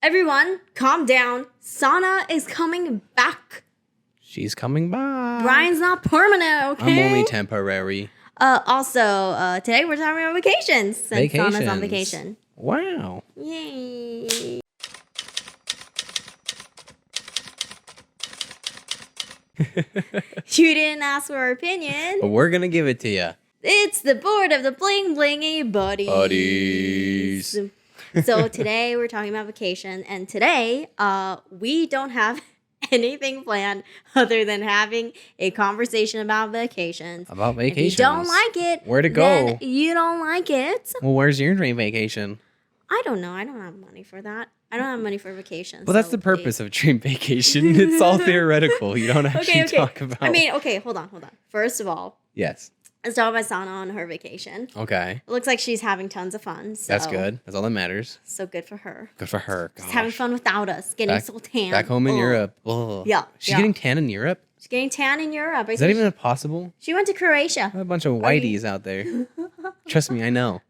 Everyone, calm down. SANNA is coming back. She's coming back. Brian's not permanent, okay? I'm only temporary. Also, today we're talking about vacations since SANNA's on vacation. Wow. Yay. You didn't ask for our opinion. But we're going to give it to you. It's the board of the Bling Blingy Buddies. So today we're talking about vacation, and today we don't have anything planned other than having a conversation about vacations. About vacations. If you don't like it, where to go? Then you don't like it. Well, where's your dream vacation? I don't know. I don't have money for that. I don't have money for vacations. Well, that's the purpose of dream vacation. It's all theoretical. You don't actually okay. talk about. I mean, okay, hold on. First of all, yes. let's talk about SANNA on her vacation. Okay. It looks like she's having tons of fun. So. That's good. That's all that matters. So good for her. Good for her. She's having fun without us, getting so tan. Back home in Europe. Ugh. Yeah. She's getting tan in Europe? She's getting tan in Europe. Is that even possible? She went to Croatia. A bunch of whiteys out there. Trust me, I know.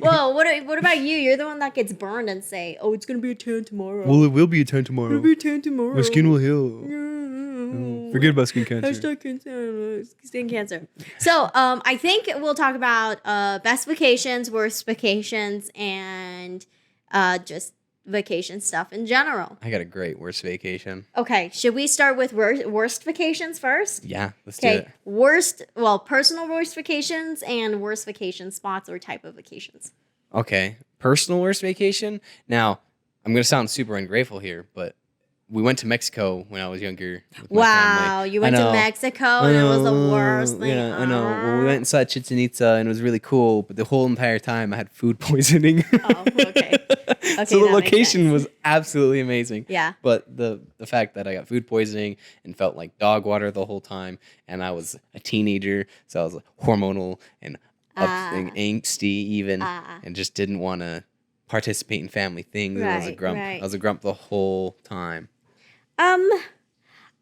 Well, what about you? You're the one that gets burned and say, "Oh, it's gonna be a tan tomorrow." Well, it will be a tan tomorrow. It'll be a tan tomorrow. My skin will heal. Forget about skin cancer. Skin cancer. So, I think we'll talk about best vacations, worst vacations, and just vacation stuff in general. I got a great worst vacation. Okay, should we start with worst vacations first? Yeah, let's do it. Personal worst vacations and worst vacation spots or type of vacations. Okay, personal worst vacation. Now, I'm going to sound super ungrateful here, but we went to Mexico when I was younger. Wow, you went to Mexico and it was the worst thing. Yeah, I know. Well, we went and saw Chichen Itza and it was really cool, but the whole entire time I had food poisoning. Oh, okay. So the location was absolutely amazing. Yeah. But the fact that I got food poisoning and felt like dog water the whole time, and I was a teenager, so I was hormonal and angsty even, and just didn't want to participate in family things. Right, I was a grump. right. I was a grump the whole time. I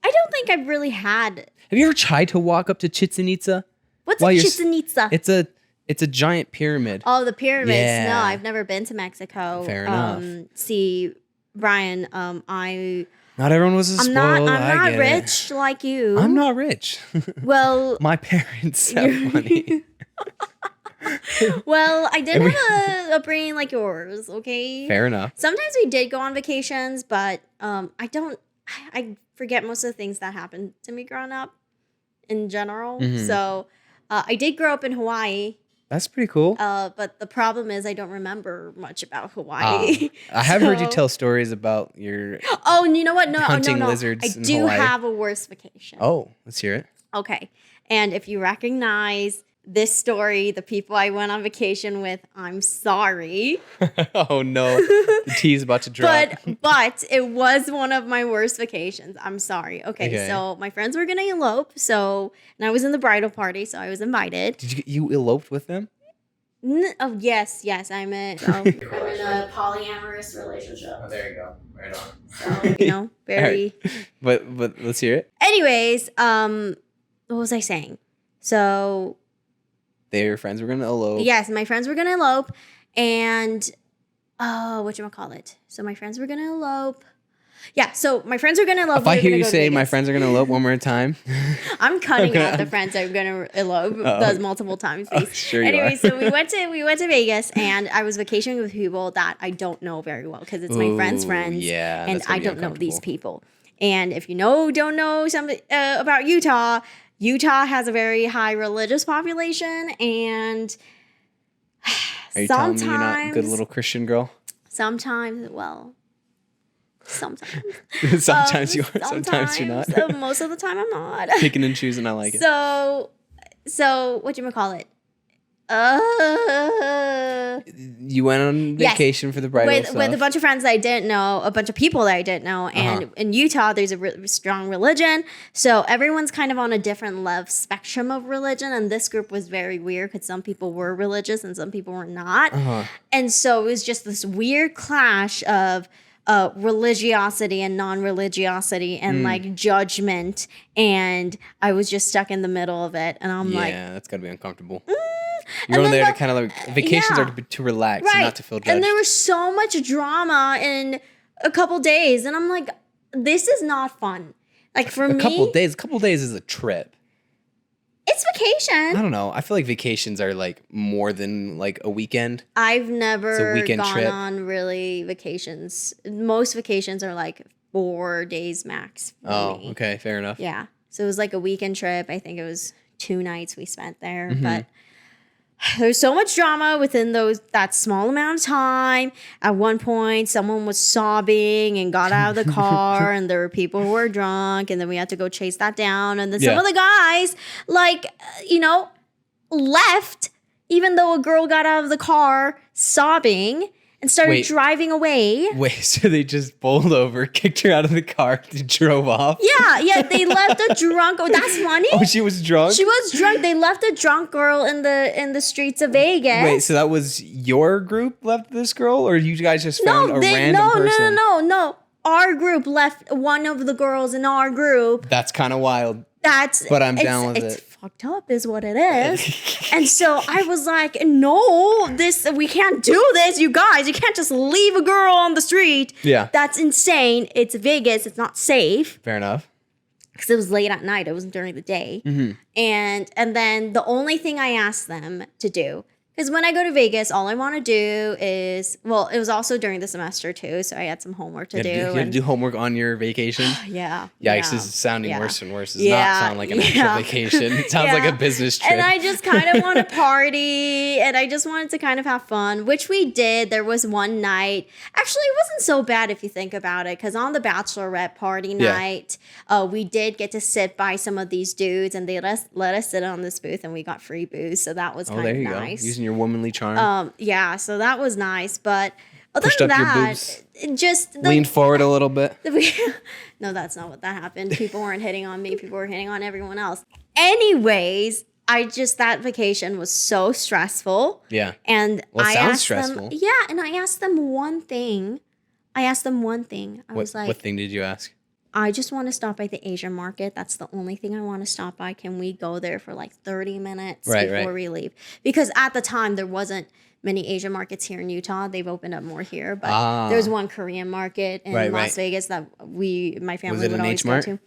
don't think I've really had. Have you ever tried to walk up to Chichen Itza? What's a Chichen Itza? It's a giant pyramid. Oh, the pyramids. Yeah. No, I've never been to Mexico. Fair enough. See, Brian, Not everyone was spoiled. I'm not rich like you. I'm not rich. Well, my parents have money. Well, I didn't have a upbringing like yours, okay? Fair enough. Sometimes we did go on vacations, but I forget most of the things that happened to me growing up in general. Mm-hmm. So I did grow up in Hawaii. That's pretty cool. But the problem is I don't remember much about Hawaii. I have heard you tell stories about your Oh, and you know what? No, hunting no. lizards I in do Hawaii. have a worst vacation. Oh, let's hear it. Okay. And if you recognize this story, the people I went on vacation with, I'm sorry. Oh no, the tea is about to drop. But it was one of my worst vacations. I'm sorry. Okay. So my friends were gonna elope. And I was in the bridal party, so I was invited. Did you eloped with them? Oh yes. I'm in a polyamorous relationship. Oh, there you go. Right on. So very. Right. But let's hear it. Anyways, what was I saying? So. Their friends were gonna elope. Yes, my friends were gonna elope, and whatchamacallit? So my friends were gonna elope. Yeah, so my friends were gonna elope. If I hear you say my friends are gonna elope one more time, I'm cutting out the friends that are gonna elope those multiple times, please. Sure anyway, so we went to Vegas, and I was vacationing with people that I don't know very well because it's my friends' friends, and I don't know these people. And if you don't know something about Utah. Utah has a very high religious population, and are you telling me you're not a good little Christian girl? Sometimes. Sometimes you are, sometimes you're not. So most of the time I'm not. Picking and choosing, I like it. So whatchamacallit? You went on vacation for the bridal stuff. With a bunch of friends that I didn't know, a bunch of people that I didn't know, and in Utah there's a strong religion, so everyone's kind of on a different spectrum of religion, and this group was very weird because some people were religious and some people were not, and so it was just this weird clash of religiosity and non-religiosity and like judgment, and I was just stuck in the middle of it, and I'm like, yeah, that's gotta be uncomfortable. You're And going then there to kind of like vacations yeah. are to relax Right. and not to feel judged. And there was so much drama in a couple days, and I'm like, this is not fun. Like for me, a couple days is a trip. it's vacation. I don't know. I feel like vacations are like more than like a weekend. I've never weekend gone trip. on really vacations. Most vacations are like 4 days max for me. Okay, fair enough. Yeah. So it was like a weekend trip. I think it was 2 nights we spent there. Mm-hmm. But there's so much drama within that small amount of time. At one point, someone was sobbing and got out of the car, and there were people who were drunk, and then we had to go chase that down. And then some of the guys, like, left, even though a girl got out of the car sobbing and started driving away. Wait, so they just bowled over, kicked her out of the car, and drove off? Yeah, they left a drunk. Oh, that's funny. Oh, she was drunk? She was drunk. They left a drunk girl in the streets of Vegas. Wait, so that was your group left this girl, or you guys just found a random person? No. Our group left one of the girls in our group. That's kind of wild. But I'm down with it's it. Fucked up is what it is. And so I was like, no, we can't do this, you guys. You can't just leave a girl on the street. Yeah. That's insane. It's Vegas. It's not safe. Fair enough. Because it was late at night. It wasn't during the day. Mm-hmm. And then the only thing I asked them to do, because when I go to Vegas, all I want to do is, well, it was also during the semester too, so I had some homework to do. You had to do homework on your vacation? Yeah. Yikes, this is sounding worse and worse. It does Yeah, not sound like an actual vacation. It sounds like a business trip. And I just kind of want to party, and I just wanted to kind of have fun, which we did. There was one night. Actually, it wasn't so bad if you think about it, because on the bachelorette party night, we did get to sit by some of these dudes, and they let us sit on this booth, and we got free booze, so that was kind of nice. Go. Using your womanly charm. Yeah, so that was nice, but other Pushed than up your that, boobs. just Leaned forward a little bit. No, that's not what that happened. People weren't hitting on me. People were hitting on everyone else. Anyways, that vacation was so stressful. Yeah. And I sounds stressful. And I asked them one thing. I was like, what thing did you ask? I just want to stop by the Asian market. That's the only thing I want to stop by. Can we go there for like 30 minutes before we leave? Because at the time, there wasn't many Asian markets here in Utah. They've opened up more here. But there's one Korean market in Las Vegas that my family would always go to.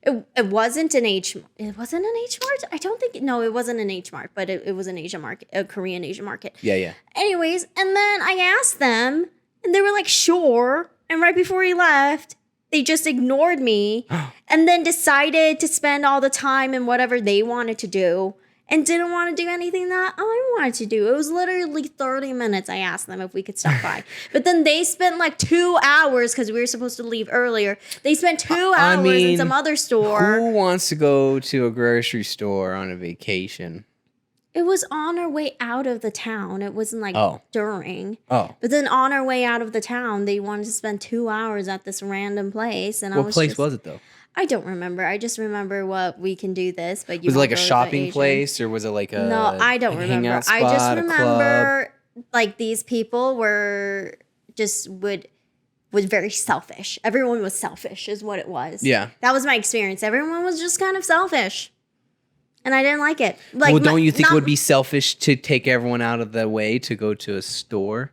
It wasn't an H. It wasn't an H Mart. I don't think. No, it wasn't an H Mart, but it was an Asian market, a Korean Asian market. Yeah. Anyways, and then I asked them, and they were like, "Sure." And right before he left, they just ignored me, and then decided to spend all the time in whatever they wanted to do, and didn't want to do anything that I wanted to do. It was literally 30 minutes. I asked them if we could stop by. But then they spent like 2 hours, because we were supposed to leave earlier. They spent 2 hours in some other store. Who wants to go to a grocery store on a vacation? It was on our way out of the town. It wasn't like during. Oh. But then on our way out of the town, they wanted to spend 2 hours at this random place. And what place was it, though? I don't remember. I just remember what we can do this, but you was it like a shopping place, or was it like a No, I don't remember. Spot, I just remember like these people were just would very selfish. Everyone was selfish is what it was. Yeah. That was my experience. Everyone was just kind of selfish. And I didn't like it. Like, well, don't you think it would be selfish to take everyone out of the way to go to a store?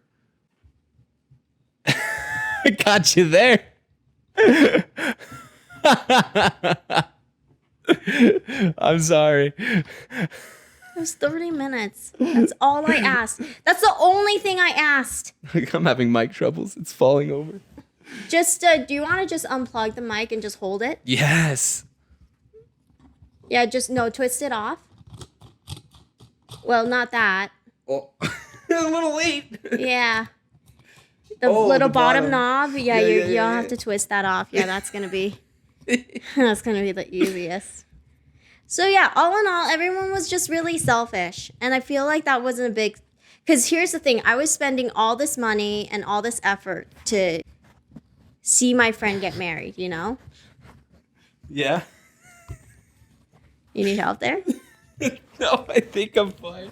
I got you there. I'm sorry. It was 30 minutes. That's all I asked. That's the only thing I asked. I'm having mic troubles. It's falling over. Just, do you want to just unplug the mic and just hold it? Yes. Yeah, twist it off. Well, not that. Oh, a little late. Yeah. The little bottom knob. Yeah, you'll have to yeah. twist that off. Yeah, that's gonna be the easiest. So yeah, all in all, everyone was just really selfish, and I feel like that wasn't a big. Because here's the thing: I was spending all this money and all this effort to see my friend get married. You know. Yeah. You need help there? No, I think I'm fine.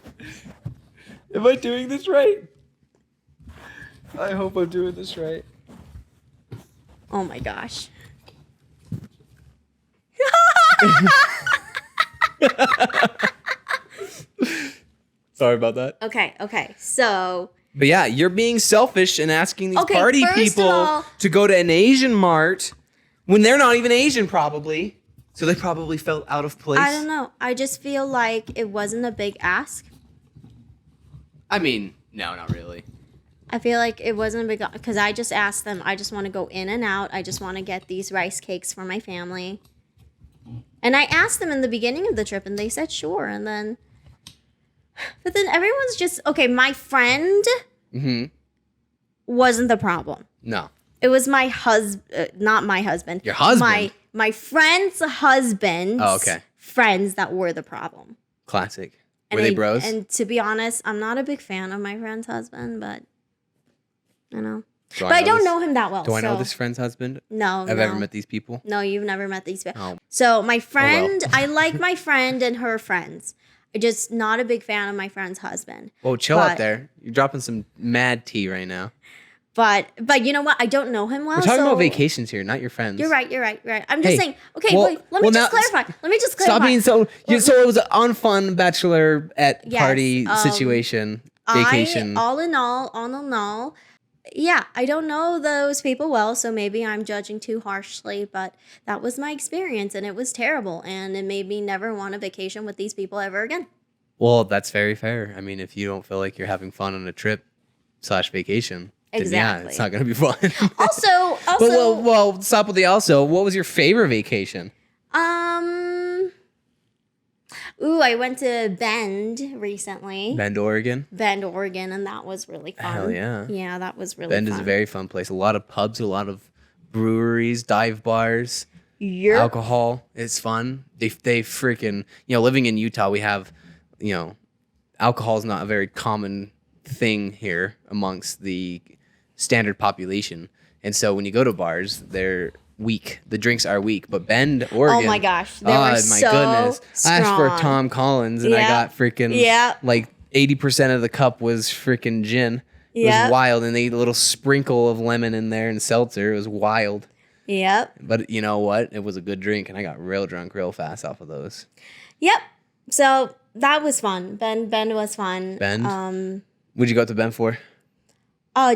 Am I doing this right? I hope I'm doing this right. Oh my gosh. Sorry about that. Okay. So But yeah, you're being selfish and asking these Okay, party first of people all- to go to an Asian mart when they're not even Asian, probably. So they probably felt out of place. I don't know. I just feel like it wasn't a big ask. I mean, no, not really. I feel like it wasn't a big because I just asked them. I just want to go in and out. I just want to get these rice cakes for my family. And I asked them in the beginning of the trip, and they said sure. And then, but then everyone's just okay. My friend wasn't the problem. No. It was my husband, not my husband. Your husband? My friend's husband's friends that were the problem. Classic. And Were they bros? And to be honest, I'm not a big fan of my friend's husband, but you know. But I don't know him that well. Do I know this friend's husband? No. Have I ever met these people? No, you've never met these people. Oh. So my friend, I like my friend and her friends. I'm just not a big fan of my friend's husband. Well, chill out there. You're dropping some mad tea right now. But you know what? I don't know him well. We're talking about vacations here, not your friends. You're right. I'm just saying. Okay, well, wait. Let me just clarify. Stop being so. So it was an unfun bachelorette party situation, vacation. All in all, yeah, I don't know those people well, so maybe I'm judging too harshly. But that was my experience, and it was terrible, and it made me never want a vacation with these people ever again. Well, that's very fair. I mean, if you don't feel like you're having fun on a trip / vacation. Exactly. Yeah, it's not going to be fun. Also. But, well, stop with the also. What was your favorite vacation? I went to Bend recently. Bend, Oregon, and that was really fun. Hell yeah. Yeah, that was really Bend fun. is a very fun place. A lot of pubs, a lot of breweries, dive bars, alcohol. It's fun. They freaking, living in Utah, we have, alcohol is not a very common thing here amongst the standard population. And so when you go to bars, they're weak. The drinks are weak. But Bend, Oregon. Oh my gosh. They were so strong. I asked for a Tom Collins and I got freaking like 80% of the cup was freaking gin. It was wild. And they ate a little sprinkle of lemon in there and seltzer. It was wild. Yep. But you know what? It was a good drink and I got real drunk real fast off of those. Yep. So that was fun. Bend was fun. Bend? What'd you go to Bend for?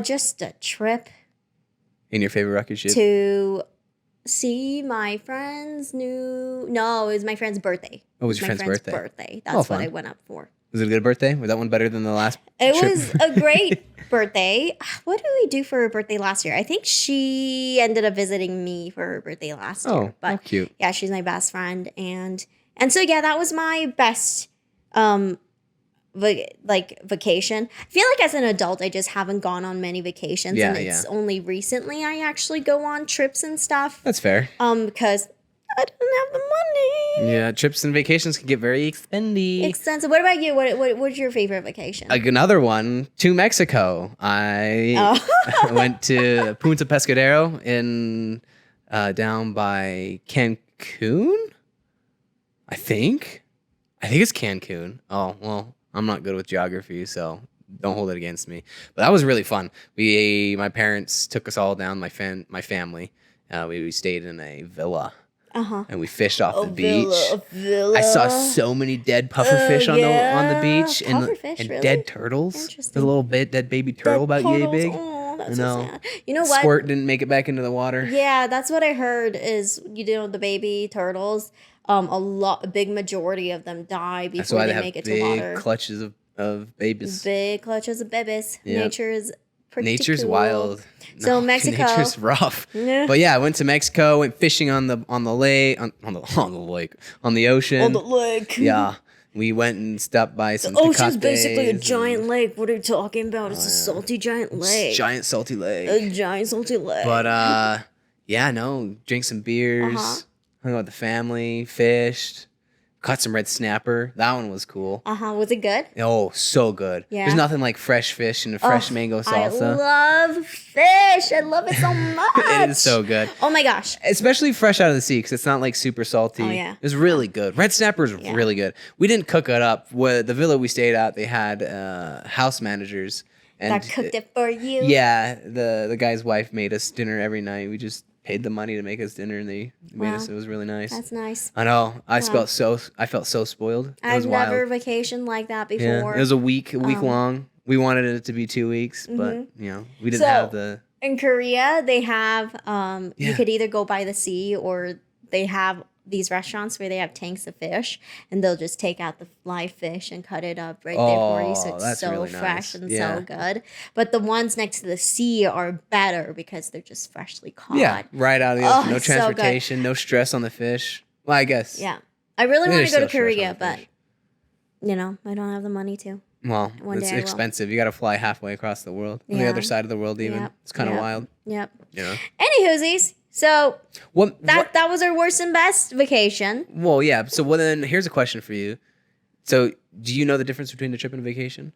Just a trip. In your favorite record ship? To see my friend's it was my friend's birthday. Oh, it was your friend's birthday? That's what I went up for. Was it a good birthday? Was that one better than the last It trip? was a great birthday. What did we do for her birthday last year? I think she ended up visiting me for her birthday last year. But how cute. Yeah, she's my best friend. And so, yeah, that was my best vacation. I feel like as an adult, I just haven't gone on many vacations. And it's only recently I actually go on trips and stuff. That's fair. Because I don't have the money. Yeah, trips and vacations can get very expensive. What about you? What's your favorite vacation? Like another one, to Mexico. I went to Punta Pescadero in down by Cancun. I think it's Cancun. Oh, well, I'm not good with geography, so don't hold it against me. But that was really fun. My parents took us all down, my family. We stayed in a villa. And we fished off the beach. I saw so many dead pufferfish on the beach and really? dead turtles. There's a little dead baby turtle about yay big. Oh, that's so sad. You know what? Squirt didn't make it back into the water. Yeah, that's what I heard is the baby turtles. A big majority of them die before they make it to water. Big clutches of babies. Big clutches of babies. Yep. Nature's wild. So Mexico. Nature's rough. Yeah. But yeah, I went to Mexico, went fishing on the lake, on the lake, on the ocean. On the lake. Yeah. We went and stopped by some The ocean's basically a giant lake. What are you talking about? It's a salty giant lake. Giant salty lake. A giant salty lake. But drink some beers, hung out with the family, fished. Caught some red snapper. That one was cool. Was it good? Oh, so good. Yeah. There's nothing like fresh fish and a fresh mango salsa. I love fish. I love it so much. It is so good. Oh my gosh. Especially fresh out of the sea because it's not like super salty. Oh yeah. It's really good. Red snapper is really good. We didn't cook it up. The villa we stayed at, they had house managers. And that cooked it for you? Yeah. The guy's wife made us dinner every night. We just paid the money to make us dinner, and they made us. It was really nice. That's nice. I know. I felt so spoiled. It was I've wild. never vacationed like that before. Yeah, it was a week long. We wanted it to be 2 weeks, but we didn't have the. In Korea, they have you could either go by the sea, or they have these restaurants where they have tanks of fish, and they'll just take out the live fish and cut it up right there for you. So it's so really fresh nice. and so good. But the ones next to the sea are better because they're just freshly caught. Yeah, right out of the ocean. No it's so good. transportation, no stress on the fish. Well, I guess. Yeah. I really want to go to still stress on Korea, the but fish. I don't have the money to. Well, One it's day I will. expensive. You got to fly halfway across the world, on the Yeah. other side of the world. Even Yep. it's kind of Yep. wild. Yep. You know. Anywhoosies, so What? that was our worst and best vacation. Well, yeah. So, then here's a question for you. So, do you know the difference between a trip and a vacation?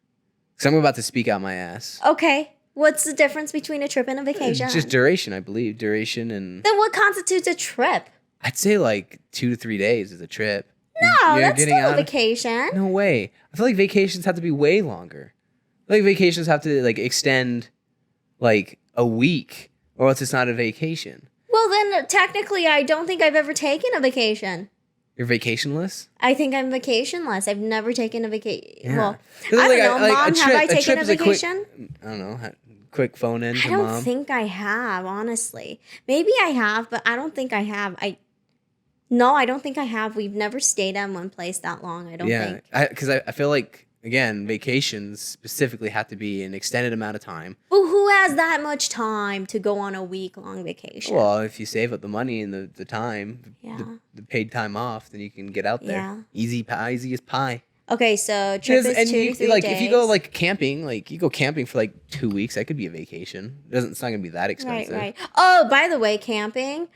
Because I'm about to speak out my ass. Okay. What's the difference between a trip and a vacation? Just duration, I believe. Duration and Then what constitutes a trip? I'd say like 2 to 3 days is a trip. No, You're that's getting still a out of- vacation. No way. I feel like vacations have to be way longer. I feel like vacations have to like extend like a week, or else it's not a vacation. Well, then technically, I don't think I've ever taken a vacation. You're vacationless? I think I'm vacationless. I've never taken a vacation. Yeah. Well, 'Cause I like, don't know, like, Mom. a trip- Have I a taken trip a is a quick- vacation? I don't know. Quick phone in to I don't mom. think I have, honestly. Maybe I have, but I don't think I have. No, I don't think I have. We've never stayed at one place that long, I don't think. Because I feel like, again, vacations specifically have to be an extended amount of time. But who has that much time to go on a week-long vacation? Well, if you save up the money and the time, Yeah. the paid time off, then you can get out there. Yeah. Easy as pie. Okay, so trip is 2 to 3 like days. if you go like camping, like you go camping for like 2 weeks, that could be a vacation. It's not gonna be that expensive. Right. Oh, by the way, camping.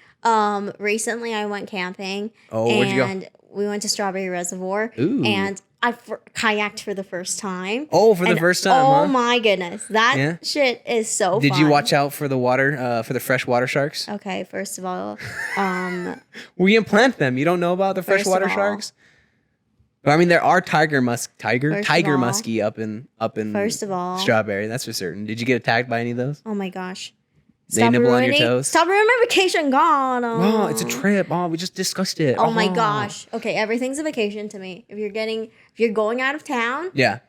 Recently I went camping. Oh, where'd you go? And we went to Strawberry Reservoir. Ooh. And I kayaked for the first time. Oh, for the first time, Oh huh? my goodness, that Yeah? shit is so Did fun. you watch out for the water, for the fresh water sharks? Okay, first of all, We implant them. You don't know about the First of freshwater all- sharks? Well, I mean, there are tiger First of muskie up in First of all- Strawberry. That's for certain. Did you get attacked by any of those? oh my gosh. They nibble on your toes? Stop ruining my vacation, God. No, it's a trip. Oh, we just discussed it. Oh my gosh. Okay, everything's a vacation to me. If you're going out of town, Yeah.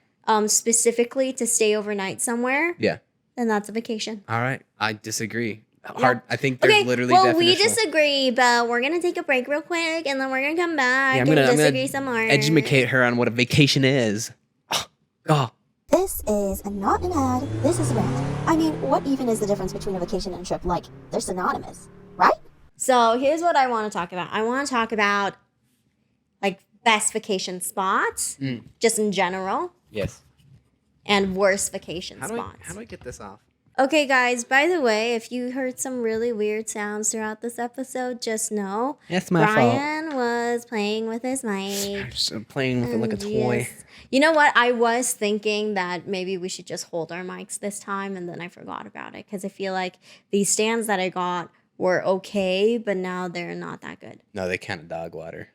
specifically to stay overnight somewhere, Yeah. then that's a vacation. All right. I disagree. Hard. I think there's Okay, literally well, we definitional. disagree, but we're gonna take a break real quick, and then we're gonna come back I'm and gonna disagree some more. educate her on what a vacation is. Oh. This is not an ad, this is a rant. I mean, what even is the difference between a vacation and a trip? Like, they're synonymous, right? So here's what I want to talk about. I want to talk about like best vacation spots, just in general, Yes. and worst vacation How spots. do I get this off? Okay, guys, by the way, if you heard some really weird sounds throughout this episode, just know That's my fault. Brian was playing with his mic. Just playing with it like a And toy. yes. You know what? I was thinking that maybe we should just hold our mics this time, and then I forgot about it because I feel like these stands that I got were okay, but now they're not that good. No, they kind of dog water.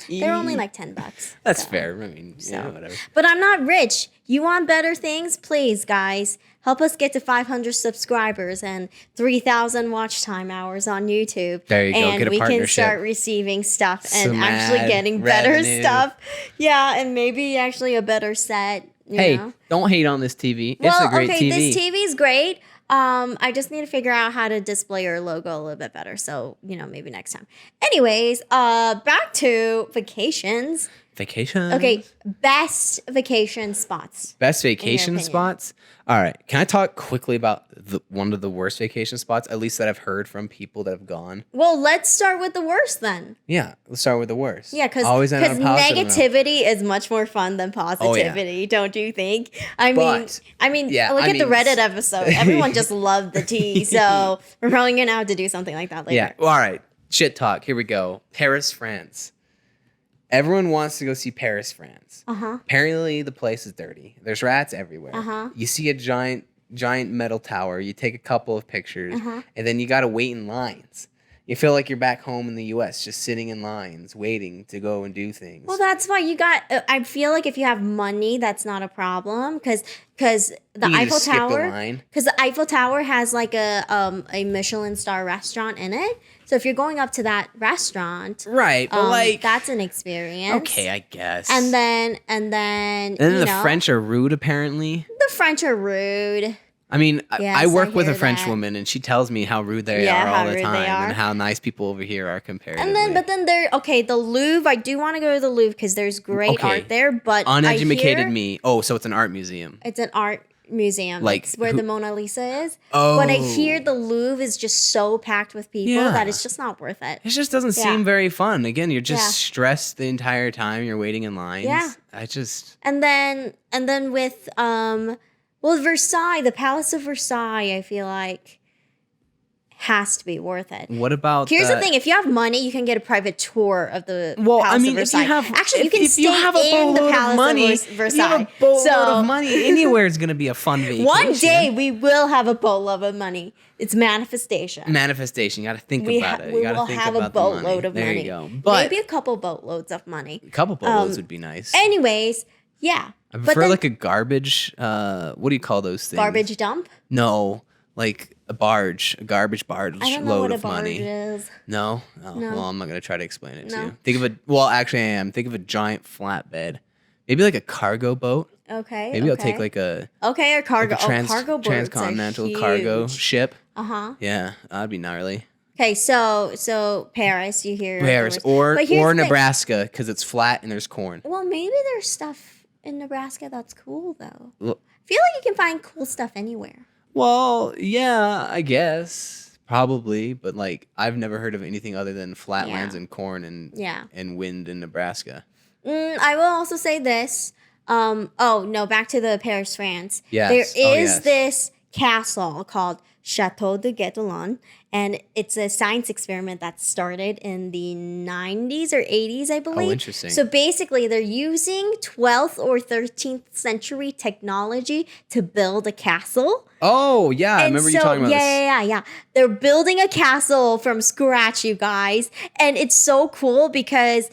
They're only like $10. That's so. fair. I mean, yeah, So. whatever. But I'm not rich. You want better things? Please, guys, help us get to 500 subscribers and 3,000 watch time hours on YouTube. There you go. And Get a we can partnership. start receiving stuff and Some actually ad getting better revenue. stuff. Yeah, and maybe actually a better set. You Hey, know? don't hate on this TV. Well, It's a great okay, TV. this TV's great. I just need to figure out how to display our logo a little bit better. So, maybe next time. Anyways, back to vacations. Vacation. Okay, best vacation spots. Best vacation opinion. spots. All right. Can I talk quickly about one of the worst vacation spots, at least that I've heard from people that have gone? Well, let's start with the worst then. Yeah. Let's start with the worst. Yeah, because Always end on a positive note. negativity is much more fun than positivity, don't you think? I mean, yeah, look I at the mean- Reddit episode. Everyone just loved the tea, so we're probably gonna have to do something like that later. Yeah. Well, all right. Shit talk. Here we go. Paris, France. Everyone wants to go see Paris, France. Apparently, the place is dirty. There's rats everywhere. You see a giant metal tower. You take a couple of pictures, and then you got to wait in lines. You feel like you're back home in the U.S., just sitting in lines, waiting to go and do things. Well, that's why you got. I feel like if you have money, that's not a problem because the You Eiffel just skip the Tower, line. because the Eiffel Tower has like a Michelin star restaurant in it. So if you're going up to that restaurant, Right, but like that's an experience. okay, I guess. And then the French are rude. Apparently, the French are rude. I mean, Yes, I work I with a hear French that. woman, and she tells me how rude they Yeah, are how all the rude they time, are. and how nice people over here are comparatively. And then, but then there. Okay, the Louvre. I do want to go to the Louvre because there's great Okay. art there. But uneducated I hear me. Oh, so it's an art museum. it's an art museum. Like, It's where who- the Mona Lisa is. Oh, But I hear the Louvre is just so packed with people Yeah. that it's just not worth it. It just doesn't Yeah. seem very fun. Again, you're just Yeah. stressed the entire time. You're waiting in lines. Yeah. I just And then with well, Versailles, the Palace of Versailles, I feel like has to be worth it. what about? Here's the thing: if you have money, you can get a private tour of the Well, Palace I mean, of if you Versailles. have Actually, you if- can if stay you have a in the boatload of Palace money, of Versailles. If you have a boatload So of money, anywhere is going to be a fun vacation. one day we will have a boatload of money. It's manifestation. Manifestation. You got to think about it. We You got will to think have a about the money. boatload of there money. you go. But maybe a couple boatloads of money. a couple boatloads would be nice. Anyways, yeah. I But prefer then like a garbage. What do you call those things? garbage dump. No, like a garbage barge I don't know load what a of barge money. is. No? Oh, No. well, I'm not going to try to explain it to No. you. Think of actually I am. Think of a giant flatbed. Maybe like a cargo boat. Okay. Maybe I'll okay. take like a, Okay, or cargo. cargo cargo boats are transcontinental cargo huge. ship. Uh-huh. Yeah, that'd be gnarly. Okay, so Paris, you hear Paris the worst. But here's or the thing. Nebraska because it's flat and there's corn. Well, maybe there's stuff in Nebraska that's cool though. Well- I feel like you can find cool stuff anywhere. Well, yeah, I guess probably, but like I've never heard of anything other than flatlands Yeah. and corn and Yeah. and wind in Nebraska. I will also say this. Oh no, back to the Paris, France. Yes. There Oh, is yes. this castle called Chateau de Guédelon, and it's a science experiment that started in the 90s or 80s, I believe. Oh, interesting. So basically, they're using 12th or 13th century technology to build a castle. Oh yeah, I And remember you talking about this. yeah. They're building a castle from scratch, you guys, and it's so cool because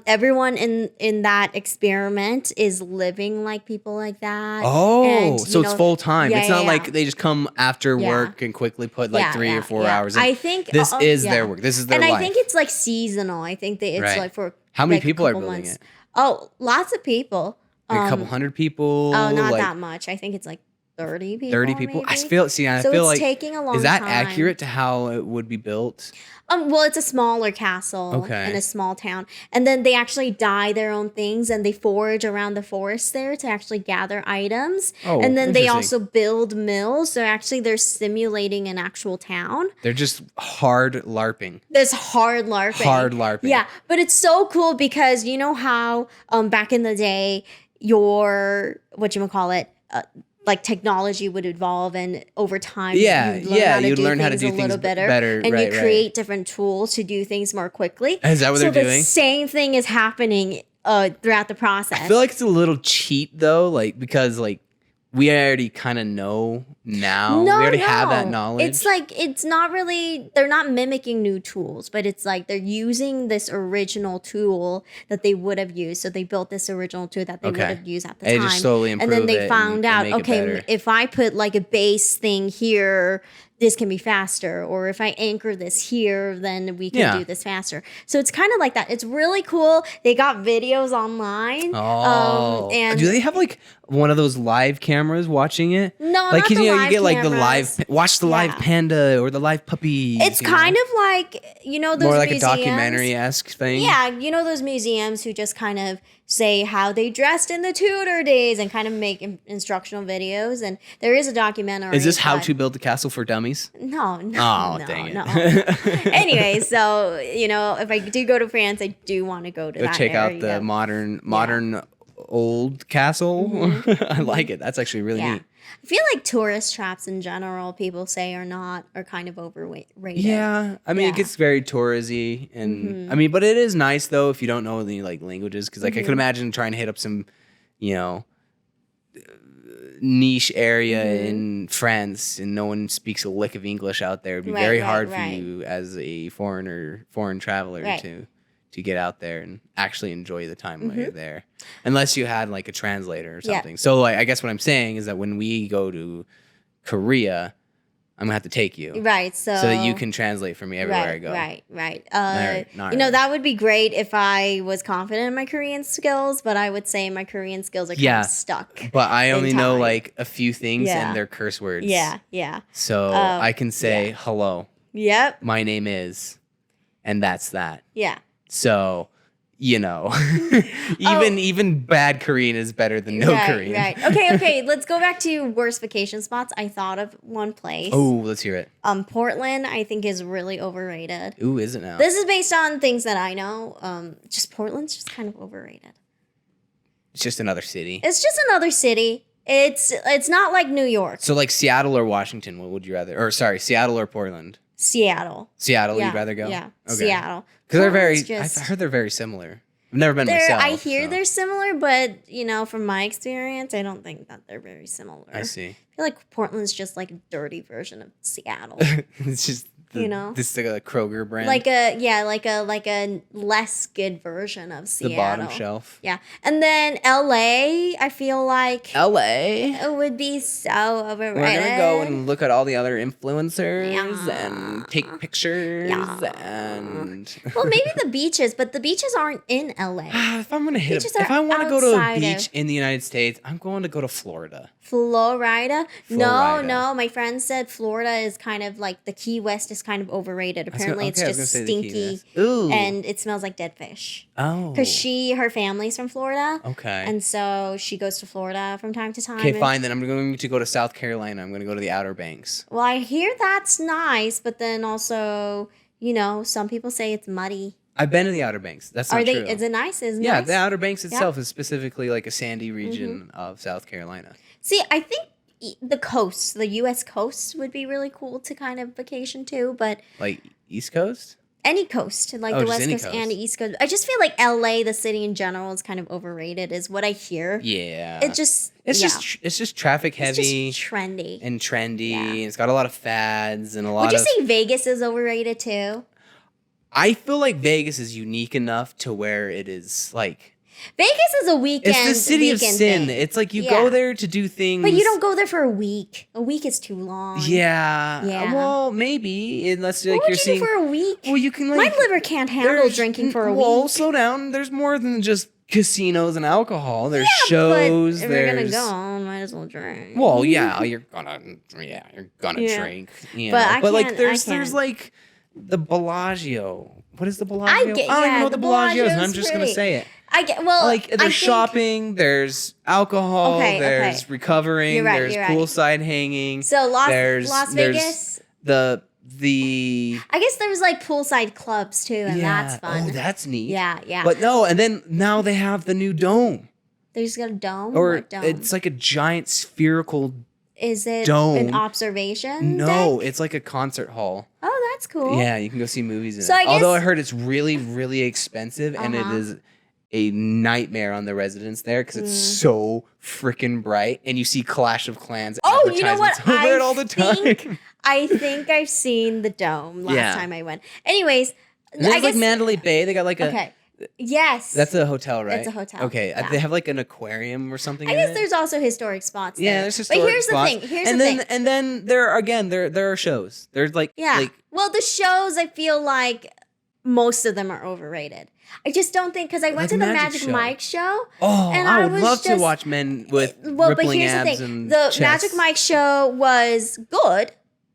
everyone in that experiment is living like people like that. Oh, And, so you it's know, full time. yeah, It's not yeah, like yeah. they just come after Yeah. work and quickly put like Yeah, 3 yeah, or 4 yeah. hours in. I think this is yeah. their work. This is their and life. I think it's like seasonal. I think that it's Right. like for How many like, a people are couple building months. it? Oh, lots of people. Like a couple hundred people. Oh, not like that much. I think it's like 30 people. 30 people. I maybe. feel So I it's feel like taking a long is that time. accurate to how it would be built? Well, it's a smaller castle Okay. in a small town. And then they actually dye their own things and they forage around the forest there to actually gather items. Oh, and then they interesting. also build mills. So actually they're simulating an actual town. They're just hard LARPing. This hard LARPing. Hard LARPing. Yeah. But it's so cool because you know how back in the day your whatchamacallit, like technology would evolve and over time Yeah, you'd learn yeah, how to you'd do learn how to things do a things little better, better, and right, you right. create different tools to do things more quickly. Is that what so they're the doing? same thing is happening throughout the process. I feel like it's a little cheat though, like because like we already kind of know now. We already have that knowledge. It's like it's not really they're not mimicking new tools, but it's like they're using this original tool that they would have used. So they built this original tool that they would Okay. have used at the They time. just slowly and then improve they it found and out, make it okay, better. if I put like a base thing here, this can be faster. Or if I anchor this here, then we can Yeah. do this faster. So it's kind of like that. It's really cool. They got videos online. Oh, and do they have like one of those live cameras watching it? No, like not 'cause, the you know you live get like the cameras. live watch the live Yeah. panda or the live puppies. it's kind of like, you know, those more like museums. a documentary-esque thing. Yeah, you know those museums who just kind of say how they dressed in the Tudor days and kind of make instructional videos. And there is a documentary. Is this how but- to build a castle for dummies? No, no, Oh, no, dang it. no. Anyway, so you know, if I do go to France, I do want to go to Go that check out area. the modern old castle. I like it. That's actually really Yeah, neat. I feel like tourist traps in general, people say are kind of overrated. Yeah, I mean Yeah. it gets very touristy, and I mean, but it is nice though if you don't know any like languages, because like I could imagine trying to hit up some, you know, niche area in France and no one speaks a lick of English out there, it'd be very hard for you as a foreign traveler to get out there and actually enjoy the time while you're there, unless you had like a translator or something. So like, I guess what I'm saying is that when we go to Korea, I'm gonna have to take you, so that you can translate for me everywhere I go. Right. That would be great if I was confident in my Korean skills, but I would say my Korean skills are kind of stuck. But I only know like a few things and they're curse words. Yeah. So I can say hello. Yep. My name is, and that's that. Yeah. So, even bad Korean is better than no Korean. Right. Okay. Let's go back to worst vacation spots. I thought of one place. Oh, let's hear it. Portland, I think, is really overrated. Ooh, is it now? This is based on things that I know. Just Portland's just kind of overrated. It's just another city. It's just another city. It's not like New York. So like Seattle or Washington, what would you rather? Or sorry, Seattle or Portland? Seattle. Seattle, you'd rather go? Yeah, okay. Seattle. Because I heard they're very similar. I've never been myself. I hear they're similar, but, from my experience, I don't think that they're very similar. I see. I feel like Portland's just like a dirty version of Seattle. It's just, this is like a Kroger brand. Like a less good version of Seattle. The bottom shelf. Yeah. And then LA, I feel like LA it would be so overrated. We're gonna go and look at all the other influencers and take pictures and well, maybe the beaches, but the beaches aren't in LA. If I'm gonna if I want to go to a beach in the United States, I'm going to go to Florida. Florida? No. My friend said Florida is kind of like the Key West is kind of overrated. Apparently, it's just stinky and it smells like dead fish. Oh, because her family's from Florida. Okay, and so she goes to Florida from time to time. Okay, fine. Then I'm going to go to South Carolina. I'm going to go to the Outer Banks. Well, I hear that's nice, but then also, some people say it's muddy. I've been to the Outer Banks. That's not true. Is it nice? Yeah, the Outer Banks itself is specifically like a sandy region of South Carolina. See, I think the coast, the U.S. coast, would be really cool to kind of vacation to, but like East Coast, any coast, like the West Coast and the East Coast. I just feel like L.A., the city in general, is kind of overrated, is what I hear. Yeah, it's just traffic heavy, it's just trendy, and it's got a lot of fads and a lot. Would you say Vegas is overrated too? I feel like Vegas is unique enough to where it is like. Vegas is a weekend. It's the city of sin. Thing. It's like you go there to do things. But you don't go there for a week. A week is too long. Yeah. Well, maybe. Unless like what you're would you do for a week? Well, you can like. My liver can't handle drinking for a week. Well, slow down. There's more than just casinos and alcohol. There's shows. But if you're gonna go, might as well drink. Well, yeah, you're gonna drink. Yeah. But like there's like the Bellagio. What is the Bellagio? I don't even know what the Bellagio is. I'm just gonna say it. There's shopping, there's alcohol, there's recovering, there's poolside hanging. So Las Vegas. The I guess there's like poolside clubs too, and that's fun. Oh, that's neat. Yeah. But no, and then now they have the new dome. They just got a dome? Or what dome? It's like a giant spherical Is it dome. an observation No, deck? it's like a concert hall. Oh, that's cool. Yeah, you can go see movies in it. Although I heard it's really, really expensive, and it is a nightmare on the residents there because it's so freaking bright, and you see Clash of Clans advertisements over it all the time. I think I've seen the dome last time I went. Anyways, I guess like Mandalay Bay. They got like a yes. That's a hotel, right? It's a hotel. Okay, they have like an aquarium or something. I guess there's also historic spots. Yeah, there's historic spots. But here's the thing. And then there are shows. There's like well, the shows I feel like most of them are overrated. I just don't think because I went to the Magic Mike show. Oh, and I would love to watch men with rippling abs and the Magic Mike show was good.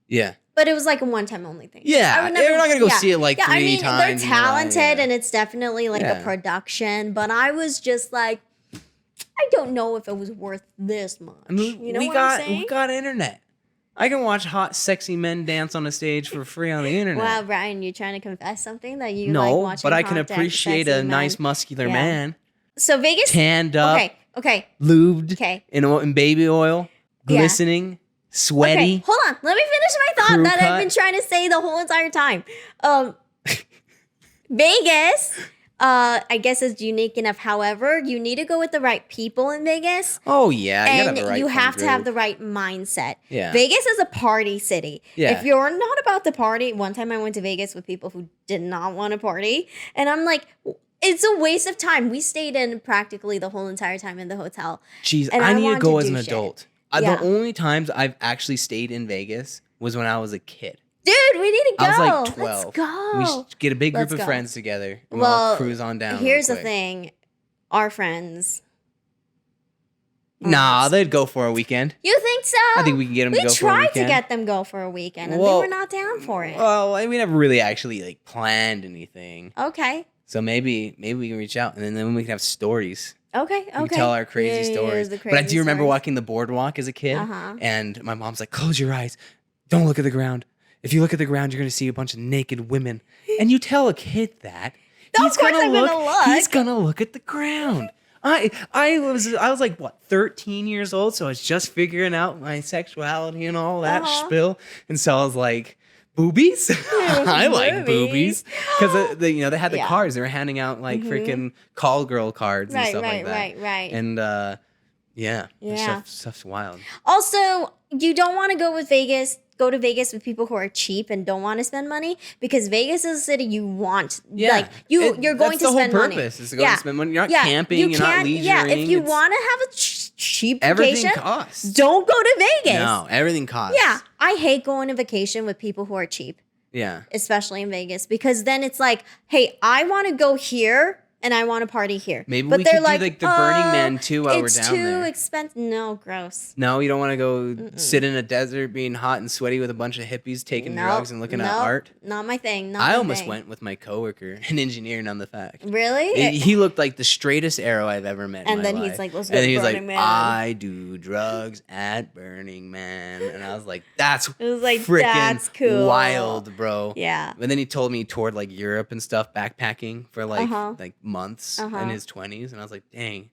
Yeah. But it was like a one-time only thing. Yeah, you're not going to go see it like 3 times. They're talented and it's definitely like a production. But I was just like, I don't know if it was worth this much. I mean, you know what I'm saying? We got internet. I can watch hot, sexy men dance on a stage for free on the internet. Wow, Brian, you trying to confess something that you like watching? No, but I can appreciate a nice, muscular man. So Vegas? Tanned up. Okay. Lubed. Okay. In baby oil. Glistening. Sweaty. Okay, hold on. Let me finish my thought I've been trying to say the whole entire time. Vegas, I guess is unique enough. However, you need to go with the right people in Vegas. Oh yeah, And you gotta have the right you fun have to have group. the right mindset. Yeah. Vegas is a party city. Yeah. If you're not about to party, one time I went to Vegas with people who did not want to party. And I'm like, it's a waste of time. We stayed in practically the whole entire time in the hotel. Jeez, And I need to wanted go as do an shit. adult. Yeah. The only times I've actually stayed in Vegas was when I was a kid. Dude, we need to go. I was like 12. Let's go. We should get a big group Let's of go. friends together and we'll all cruise on down. Here's real the quick. thing. Our friends. Nah, they'd go for a weekend. You think so? I think we can get them to We go for a tried weekend. to get them go for a weekend, and Well, they were not down for it. Well, we never really actually like planned anything. Okay. So maybe we can reach out and then we can have stories. Okay. We can tell our crazy stories. the But I do crazy remember stories. walking the boardwalk as a kid, Uh-huh. and my mom's like, "Close your eyes, don't look at the ground. If you look at the ground, you're gonna see a bunch of naked women." And you tell a kid that, No, of course I'm gonna look. He's gonna look at the ground. I was like what 13 years old, so I was just figuring out my sexuality and all that spill, and so I was like, boobies. I like boobies because they had the Yeah. cards. They were handing out like freaking call girl cards and Right, stuff like that. right. And Yeah. stuff's wild. Also, you don't want to go to Vegas with people who are cheap and don't want to spend money, because Vegas is a city you want. Yeah. Like you're going to spend money. That's the whole purpose is to go and spend money. You're not camping. You're not leisuring. Yeah, if you It's- want to have a cheap everything vacation, costs. don't go to Vegas. No, everything costs. Yeah, I hate going to vacation with people who are cheap, Yeah. especially in Vegas, because then it's like, hey, I want to go here and I want to party here. Maybe but we they're could do, like, the Burning Man, too, while we're it's down too there. expensive. No, gross. No, you don't want to go sit in a desert being hot and sweaty with a bunch of hippies taking drugs and looking at art. Not my thing. I almost went with my coworker, an engineer, none the fact. Really? He looked like the straightest arrow I've ever met. And in my then life. he's like, "Let's go And to he's Burning like, Man." I do drugs at Burning Man, and I was like, that's It was like, freaking that's cool. wild, bro. Yeah. And then he told me he toured like Europe and stuff, backpacking for like months in his 20s, and I was like, dang,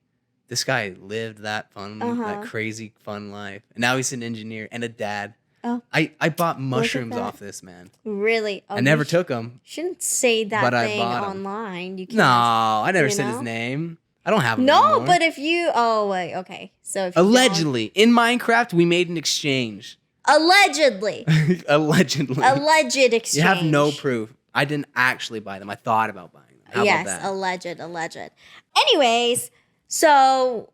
this guy lived that that crazy fun life, and now he's an engineer and a dad. Oh. I bought mushrooms that. off this man. Really? Oh, I never you took them. shouldn't say that But I thing bought 'em. online. You can't. No, I never you said his know? name. I don't have him No, anymore. but if you. Oh, wait. Okay. So if you Allegedly, in Minecraft, we made an exchange. Allegedly. Allegedly. Alleged exchange. You have no proof. I didn't actually buy them. I thought about buying them. How Yes, about that? alleged. Anyways, so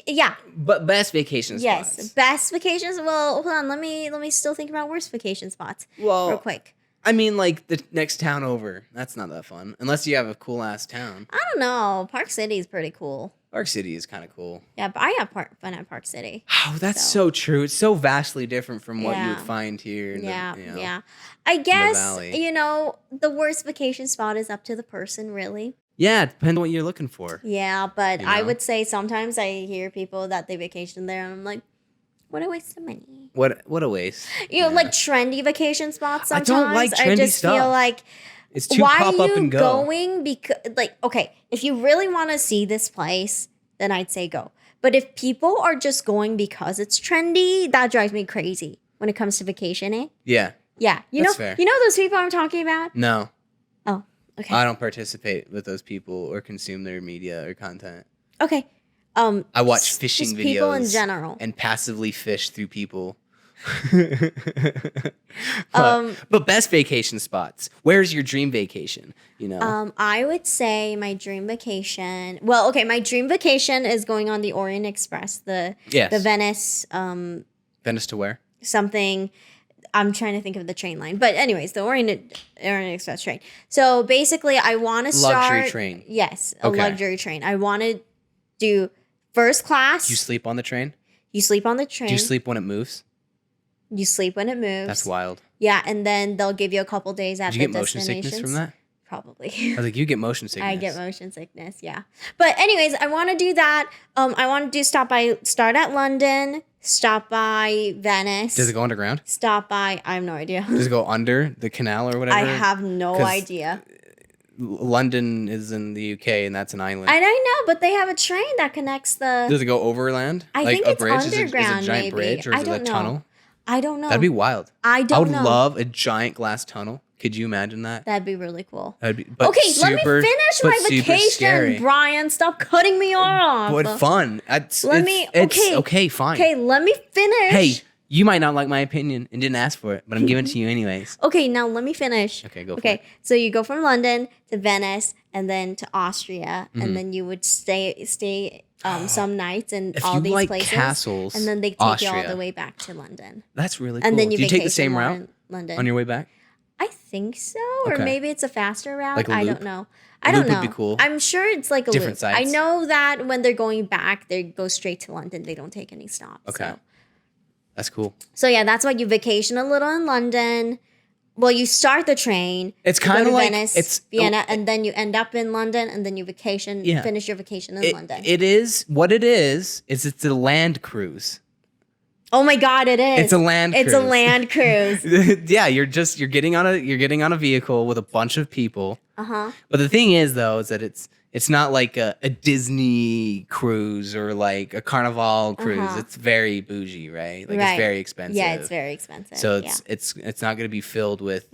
yeah. But best vacation Yes, spots. best vacations. Well, hold on. Let me still think about worst vacation spots Well, real quick. I mean, like the next town over. That's not that fun. Unless you have a cool ass town. I don't know. Park City is pretty cool. Park City is kind of cool. Yeah, but I have fun at Park City. Oh, that's so true. It's so vastly different from what you would Yeah. find here. In Yeah, the, yeah. I guess, valley. the worst vacation spot is up to the person, really. Yeah, it depends on what you're looking for. Yeah, but You I know? would say sometimes I hear people that they vacation there, and I'm like, what a waste of money. What a waste. Like trendy vacation spots I sometimes. don't like I trendy just feel stuff. like, It's too why pop are up you and go. going? Because, like, okay, if you really want to see this place, then I'd say go. But if people are just going because it's trendy, that drives me crazy when it comes to vacationing. Yeah. Yeah, That's fair. you know those people I'm talking about? No. Oh, okay. I don't participate with those people or consume their media or content. Okay. I watch fishing just videos. people in general. And passively fish through people. Um, but best vacation spots. Where's your dream vacation? I would say my dream vacation. Well, okay, my dream vacation is going on the Orient Express, the Venice Venice to where? something. I'm trying to think of the train line, but anyways, the Orient Express train. So basically, I want to start Luxury train. Yes, a Okay. luxury train. I want to do first class. Do you sleep on the train? You sleep on the train. Do you sleep when it moves? You sleep when it moves. That's wild. Yeah, and then they'll give you a couple days at Did you the get motion destinations. sickness from that? Probably. I was like, you get motion sickness. I get motion sickness, yeah. But anyways, I want to do that. I want to start at London, stop by Venice. Does it go underground? Stop by, I have no idea. Does it go under the canal or whatever? I have no 'Cause idea. London is in the UK and that's an island. I know, but they have a train that connects the. Does it go overland? I like think a it's bridge? Is it a underground, giant maybe. bridge or I is it a don't know. tunnel? I don't know. That'd be wild. I don't would know. love a giant glass tunnel Could you imagine that? That'd be really cool. That'd be, but Okay, let me super- finish but my super vacation, scary. Brian. Stop cutting me off. But fun. It's okay, fine. Okay, let me finish. Hey, you might not like my opinion and didn't ask for it, but I'm giving it to you anyways. Okay, now let me finish. Okay, go for Okay, it. so you go from London to Venice and then to Austria, and then you would stay some nights in If all you these like places, castles, and then they take you all Austria. the way back to London, That's really cool. and then you Do you take the vacation same more route in London. on your way back? I think so, or Okay. maybe it's a faster route. Like a I loop? don't know. A I don't loop know. would be cool. I'm sure it's like a Different loop. I sites. know that when they're going back, they go straight to London. They don't take any stops. Okay. That's cool. So yeah, that's why you vacation a little in London. Well, you start the train. It's you go kind to of like Venice, Vienna, and then you end up in London, and then you vacation. Yeah. Finish your vacation in London. It is what it is. It's a land cruise. Oh my God, it is. It's a land It's a cruise. land cruise. Yeah, you're getting on a vehicle with a bunch of people. Uh-huh. But the thing is though, is that it's not like a Disney cruise or like a Carnival cruise. Uh-huh. It's very bougie, right? Like Right. it's very expensive. Yeah, it's very expensive. So yeah. it's not going to be filled with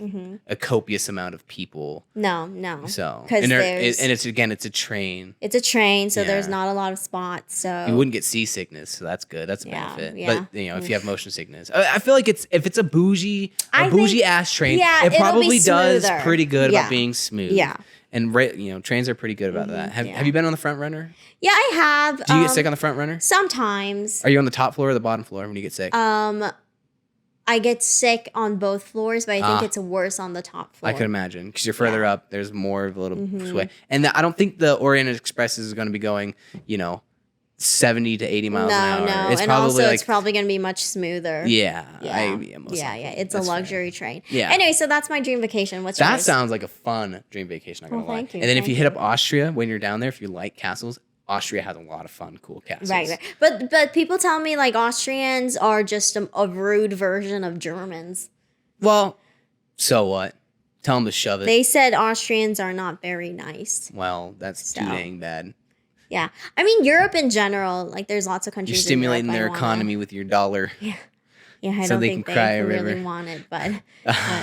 a copious amount of people. No. So because and there's it's a train. it's a train, so there's Yeah. not a lot of spots. So You wouldn't get seasickness, so that's good. That's a Yeah, benefit. yeah. But if you have motion sickness, I feel like if it's a bougie I think- ass train, yeah, it it'll be probably does smoother. pretty good Yeah. about being smooth. Yeah. And trains are pretty good about that. yeah. Have you been on the front runner? Yeah, I have. Do you get sick on the front runner? Sometimes. Are you on the top floor or the bottom floor when you get sick? I get sick on both floors, but I think Ah. it's worse on the top floor. I could imagine because you're further up. There's more of a little sway, and I don't think the Orient Express is going to be going, 70 to 80 miles an hour. No. It's And probably also, like it's probably going to be much smoother. yeah, Yeah. most Yeah. likely. It's That's a fair. luxury train. Yeah. Anyway, so that's my dream vacation. What's That yours? sounds like a fun dream vacation. Not gonna Well, lie. thank you, And then if thank you hit you. up Austria when you're down there, if you like castles, Austria has a lot of fun, cool castles. Right. But people tell me like Austrians are just a rude version of Germans. Well, so what? Tell them to shove it. They said Austrians are not very nice. Well, that's too So. dang bad. Yeah. I mean, Europe in general, like there's lots of countries. You're stimulating in Europe their I wanna- economy with your dollar. Yeah, I so don't they think can cry a really river. want it, but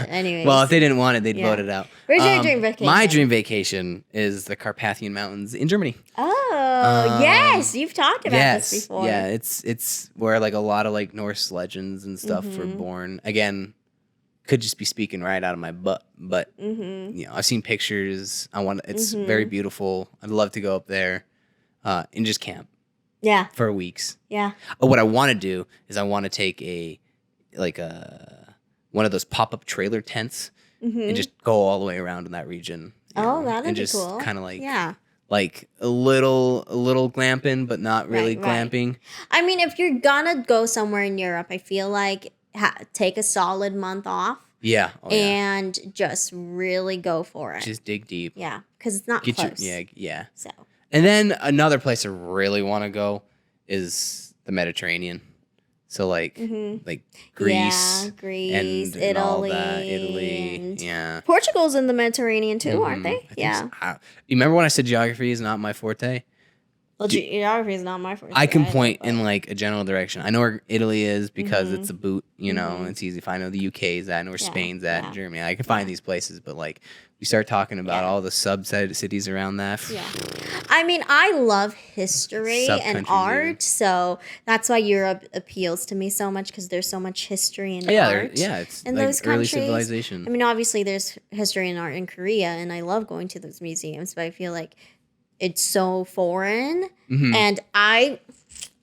anyways. Well, if they didn't want it, they'd Yeah. vote it out. Where's your dream vacation? My dream vacation is the Carpathian Mountains in Germany. Oh, yes, you've talked about this before. Yeah, it's where like a lot of like Norse legends and stuff were Mm-hmm. born. Again, could just be speaking right out of my butt, but Mm-hmm. I've seen pictures. It's very beautiful. I'd love to go up there and just camp Yeah, for weeks. yeah. What I want to do is I want to take one of those pop-up trailer tents and just go all the way around in that region. you Oh, know, that'd and be just cool. kind of like Yeah. like a little glamping, but not really Right, right. glamping. I mean, if you're gonna go somewhere in Europe, I feel like take a solid month off Yeah. Oh, yeah. and just really go for it. Just dig deep. Yeah, because it's not Get close. yeah. So And then another place I really want to go is the Mediterranean. So like Greece, yeah, Greece, and all Italy, that. Italy, and yeah. Portugal's in the Mediterranean too, aren't Mhm. they? I think Yeah. so. You remember when I said geography is not my forte? Well, geography is not my first. I can point in like a general direction. I know where Italy is because Mm-hmm. it's a boot, it's easy. If I know the UK is at, I know where Spain's at, yeah. Germany. I can find these places, but like we start talking about all the cities around that. Yeah. I mean, I love history and Sub-countries, art, so that's why Europe appeals to me so much because there's so much history and Yeah, art. it's in like those early countries. civilization. I mean, obviously, there's history and art in Korea, and I love going to those museums, but I feel like it's so foreign. Mm-hmm. And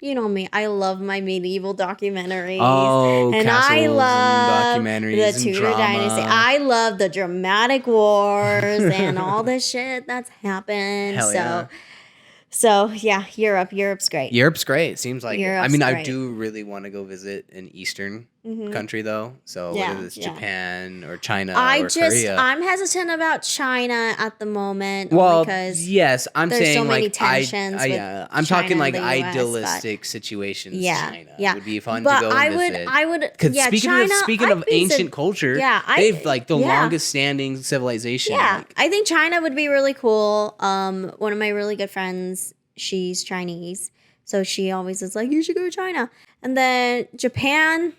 you know me, I love my medieval documentaries. Oh, and castles I and love documentaries the and Tudor drama. Dynasty. I love the dramatic wars and all the shit that's happened. Hell yeah. So yeah, Europe's great. Europe's great. It seems like it. I Europe's mean, I great. do really want to go visit an Eastern country though. So Yeah, whether it's yeah. Japan or China or Korea. I'm hesitant about China at the moment. Well, because yes, I'm there's saying so many like tensions with I'm China talking and like the US, but- idealistic situations. Yeah, China yeah. would be fun But to go and visit. I would. Because Yeah, speaking China, of ancient culture, they've like the yeah. longest standing civilization. Yeah, like- I think China would be really cool. One of my really good friends, she's Chinese, so she always is like, "You should go to China." And then Japan,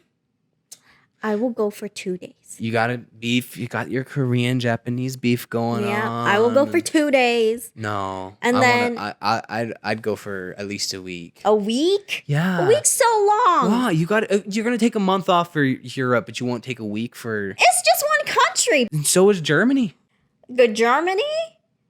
I will go for 2 days. You got beef. You got your Korean, Japanese beef going on. I will go for 2 days. No. And then I'd go for at least a week. A week? Yeah. A week's so long. Wow, you're gonna take a month off for Europe, but you won't take a week for. It's just one country. And so is Germany. Good Germany?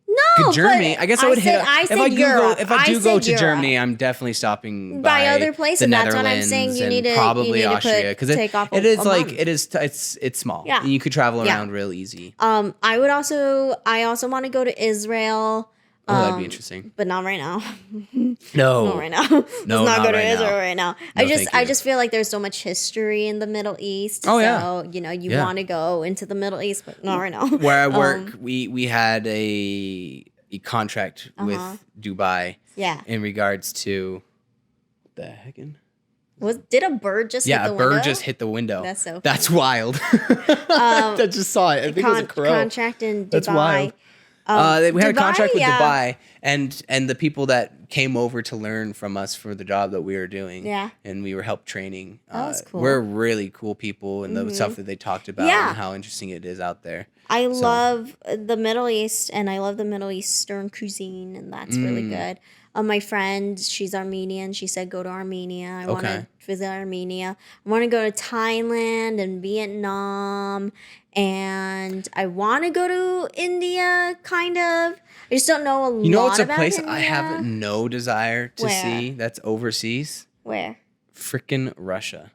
No, Good Germany. I guess I would hit. I said Europe. If I do go to Europe. Germany, I'm definitely stopping by other places. The That's Netherlands what I'm saying. You and need to probably Austria because take off. It is a like month. it is. It's small. Yeah. And you could travel around real easy. I also want to go to Israel. Oh, that'd be interesting. But not right now. No. Not right now. No, Let's not not go to right Israel now. right now. No, I just feel like there's so much history in the Middle East. Oh, so, yeah. You want to go into the Middle East, but not right now. Where I work, we had a contract with Dubai. Yeah. In regards to what the heck? Did a bird just hit the window? Yeah, a bird just hit the window. That's so funny. That's wild. I just saw it. I think it was a crow. Contract in Dubai. That's wild. We had a contract with yeah. Dubai, and the people that came over to learn from us for the job that we were doing. Yeah. And we were help training. That was cool. We're really cool people, and the stuff that they talked about and how interesting it is out there. I love the Middle East, and I love the Middle Eastern cuisine, and that's really good. My friend, she's Armenian. She said, go to Armenia. I want to visit Armenia. I want to go to Thailand and Vietnam. And I want to go to India, kind of. I just don't know a lot about India. You know what's a place I have no desire to see that's overseas? Where? Freaking Russia.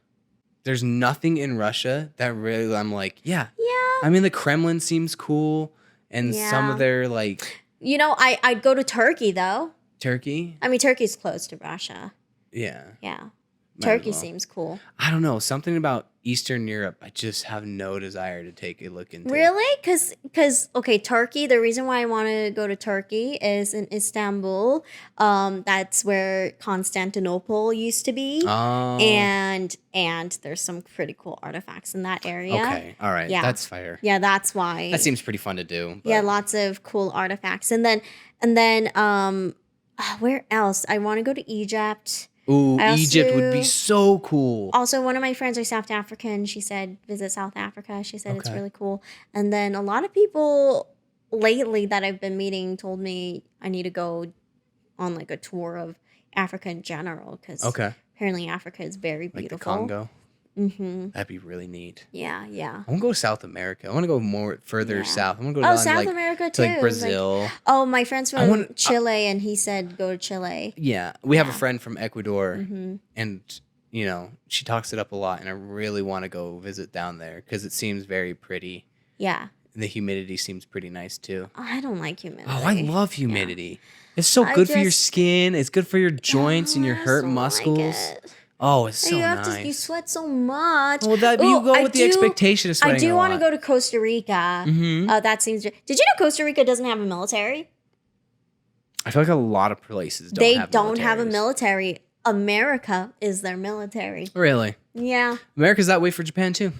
There's nothing in Russia that really I'm like, yeah. Yeah. I mean, the Kremlin seems cool. And some of their, like... I'd go to Turkey, though. Turkey? I mean, Turkey's close to Russia. Yeah. Yeah. Might Turkey as well. seems cool. I don't know. Something about Eastern Europe, I just have no desire to take a look into. Really? Because Turkey, the reason why I want to go to Turkey is in Istanbul. That's where Constantinople used to be. Oh. And there's some pretty cool artifacts in that area. Okay. All right. Yeah. That's fair. Yeah, that's why. That seems pretty fun to do. But. Yeah, lots of cool artifacts. And then where else? I want to go to Egypt. Ooh, Egypt would be so cool. Also, one of my friends are South African. She said, visit South Africa. She said it's really cool. And then a lot of people lately that I've been meeting told me I need to go on like a tour of Africa in general because apparently Africa is very beautiful. Like the Congo? Mm-hmm. That'd be really neat. Yeah. I want to go to South America. I want to go further south. I want to go down, South America to too. like Brazil. My friend's from Chile, and he said go to Chile. Yeah, we have a friend from Ecuador, and she talks it up a lot, and I really want to go visit down there because it seems very pretty. Yeah. And the humidity seems pretty nice too. I don't like humidity. Oh, I love humidity. Yeah. It's so good for your skin. It's good for your joints and your hurt muscles. Like oh, it's so nice. You sweat so much. Well, you go with the expectation of sweating I do want to go to Costa Rica. Mm-hmm. That seems... Did you know Costa Rica doesn't have a military? I feel like a lot of places don't have a military. America is their military. Really? Yeah. America's that way for Japan, too.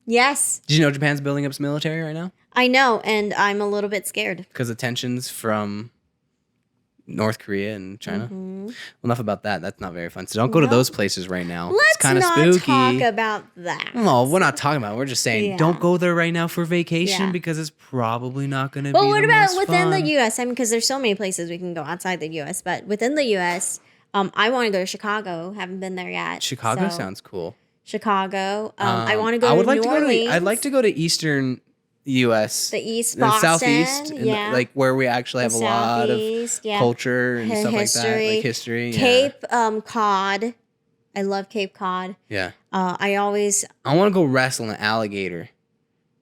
Yes. Did you know Japan's building up its military right now? I know, and I'm a little bit scared. Because of tensions from... North Korea and China. Mm-hmm. Well, enough about that. That's not very fun. So don't go to those places right now. Let's it's kind of not spooky. talk about that. No, we're not talking about it. We're just saying don't go there right now for vacation because it's probably not going to be the most fun. Well, what about within the U.S.? I mean, because there's so many places we can go outside the U.S., but within the U.S., I want to go to Chicago. Haven't been there yet. Chicago sounds cool. Chicago. I want to go to New Orleans. I'd like to go to Eastern U.S. The East, Boston, Southeast, like where we actually have a lot of culture and stuff like that, like history. Cape Cod, I love Cape Cod. Yeah, I want to go wrestle an alligator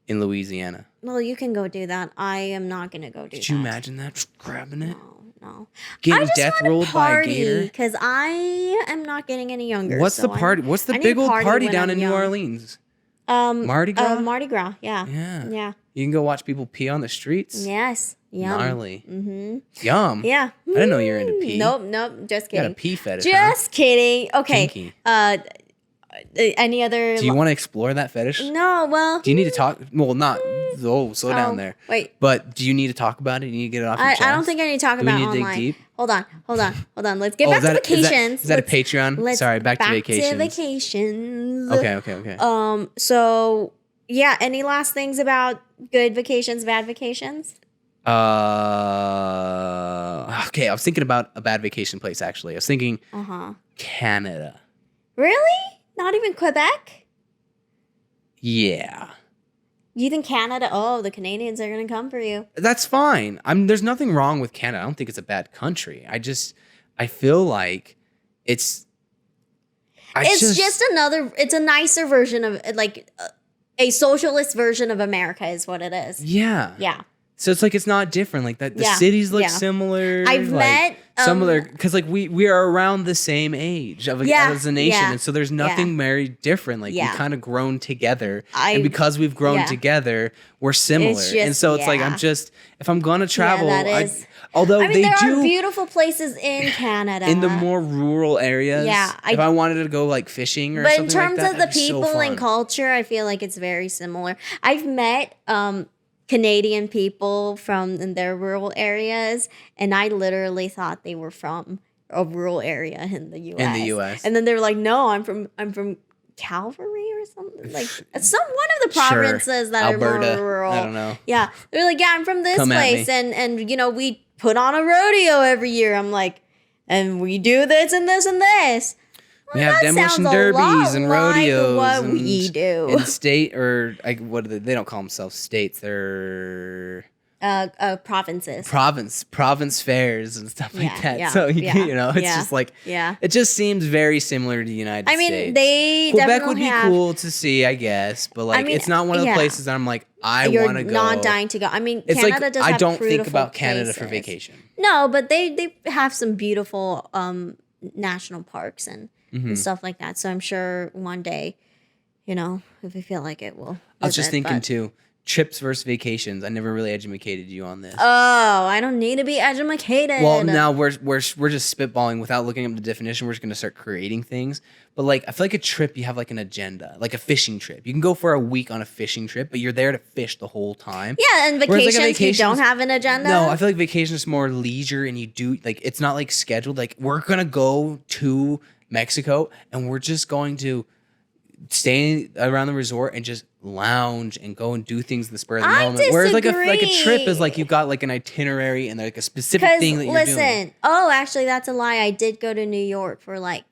in Louisiana. Well, you can go do that. I am not gonna go do that. Could you imagine that? Just grabbing it. No. Getting death rolled by a gator. Because I am not getting any younger. What's the party? What's the big old party down in New Orleans? Mardi Gras? Mardi Gras, yeah. You can go watch people pee on the streets? Yes. Yum. Gnarly. Mm-hmm. Yum. Yeah. I didn't know you were into pee. Nope. Just kidding. You got a pee fetish, Just kidding. Okay. Kinky. Any other... Do you want to explore that fetish? No, well... Do you need to talk... Well, not... Oh, slow down there. Wait. But do you need to talk about it? You need to get it off your chest? I don't think I need to talk about it online. Do we need to dig deep? Hold on. Let's get back to vacations. Is that a Patreon? Sorry, back to vacations. Vacations. Okay. So yeah, any last things about good vacations, bad vacations? Okay, I was thinking about a bad vacation place, actually. I was thinking Canada. Really? Not even Quebec? Yeah. You think Canada? Oh, the Canadians are gonna come for you. That's fine. There's nothing wrong with Canada. I don't think it's a bad country. I feel like it's a nicer version of like a socialist version of America is what it is. Yeah. Yeah. So it's like it's not different. Like that, the cities look similar. I've met similar because like we are around the same age of as a nation, and so there's nothing very different. Like we kind of grown together, and because we've grown together, we're similar. And so it's like if I'm gonna travel, although there are beautiful places in Canada, in the more rural areas. Yeah, if I wanted to go like fishing or something like that, but in terms of the people and culture, I feel like it's very similar. I've met Canadian people from their rural areas, and I literally thought they were from a rural area in the U.S. In the U.S. And then they were like, "No, I'm from Calgary or something like one of the provinces that Alberta. are more rural." I don't know. Yeah, they're like, "Yeah, I'm from this place, and you know we put on a rodeo every year." I'm like, "And we do this and this and this." We have demolition derbies and rodeos. Like what we do. In state or like they don't call themselves states. They're provinces. Province fairs and stuff like that. Yeah, so you know, it's just like it just seems very similar to the United States. I mean, Quebec would be cool to see, I guess, but like it's not one of the places that I'm like I want to go. You're not dying to go. I mean, it's Canada like does have I don't think beautiful about Canada places. for vacation. No, but they have some beautiful national parks and stuff like that. So I'm sure one day, you know, if we feel like it, we'll. I was just thinking too. Trips versus vacations. I never really educated you on this. Oh, I don't need to be educated. Well, now we're just spitballing without looking up the definition. We're just gonna start creating things. But like, I feel like a trip, you have like an agenda, like a fishing trip. You can go for a week on a fishing trip, but you're there to fish the whole time. Yeah, and vacations, you don't have an agenda. No, I feel like vacation is more leisure, and you do like it's not like scheduled. Like we're gonna go to Mexico, and we're just going to stay around the resort and just lounge and go and do things in the spur of the moment. Whereas like a trip is like you've got like an itinerary and like a specific thing that you're doing. Oh, actually, that's a lie. I did go to New York for like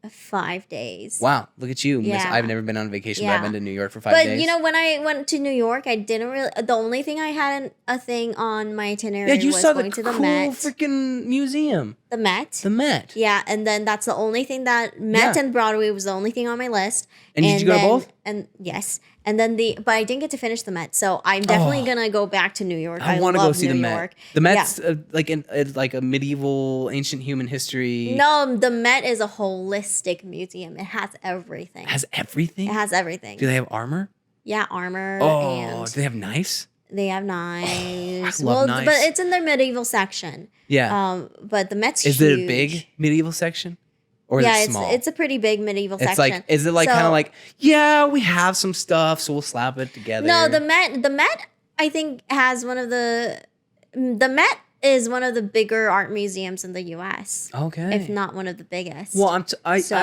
5 days. Wow, look at you. Yeah. I've never been on vacation, but I've been to New York for 5 days. But you know, when I went to New York, I didn't really. The only thing I had a thing on my itinerary was going to the Met. Freaking museum. The Met. The Met. Yeah, and then that's the only thing that Met and Broadway was the only thing on my list. And did you go to both? And yes. And then but I didn't get to finish the Met, so I'm definitely gonna go back to New York. I want to go see the Met. The Met's like a medieval, ancient human history. No, the Met is a holistic museum. It has everything. It has everything? It has everything. Do they have armor? Yeah, armor. Oh, do they have knives? They have knives. I love knives. But it's in their medieval section. Yeah. But the Met's huge. Is it a big medieval section? Or is it small? It's a pretty big medieval section. Like, is it like kind of like, yeah, we have some stuff, so we'll slap it together? No, the Met, I think has the Met is one of the bigger art museums in the U.S. Okay, if not one of the biggest. Well, I'm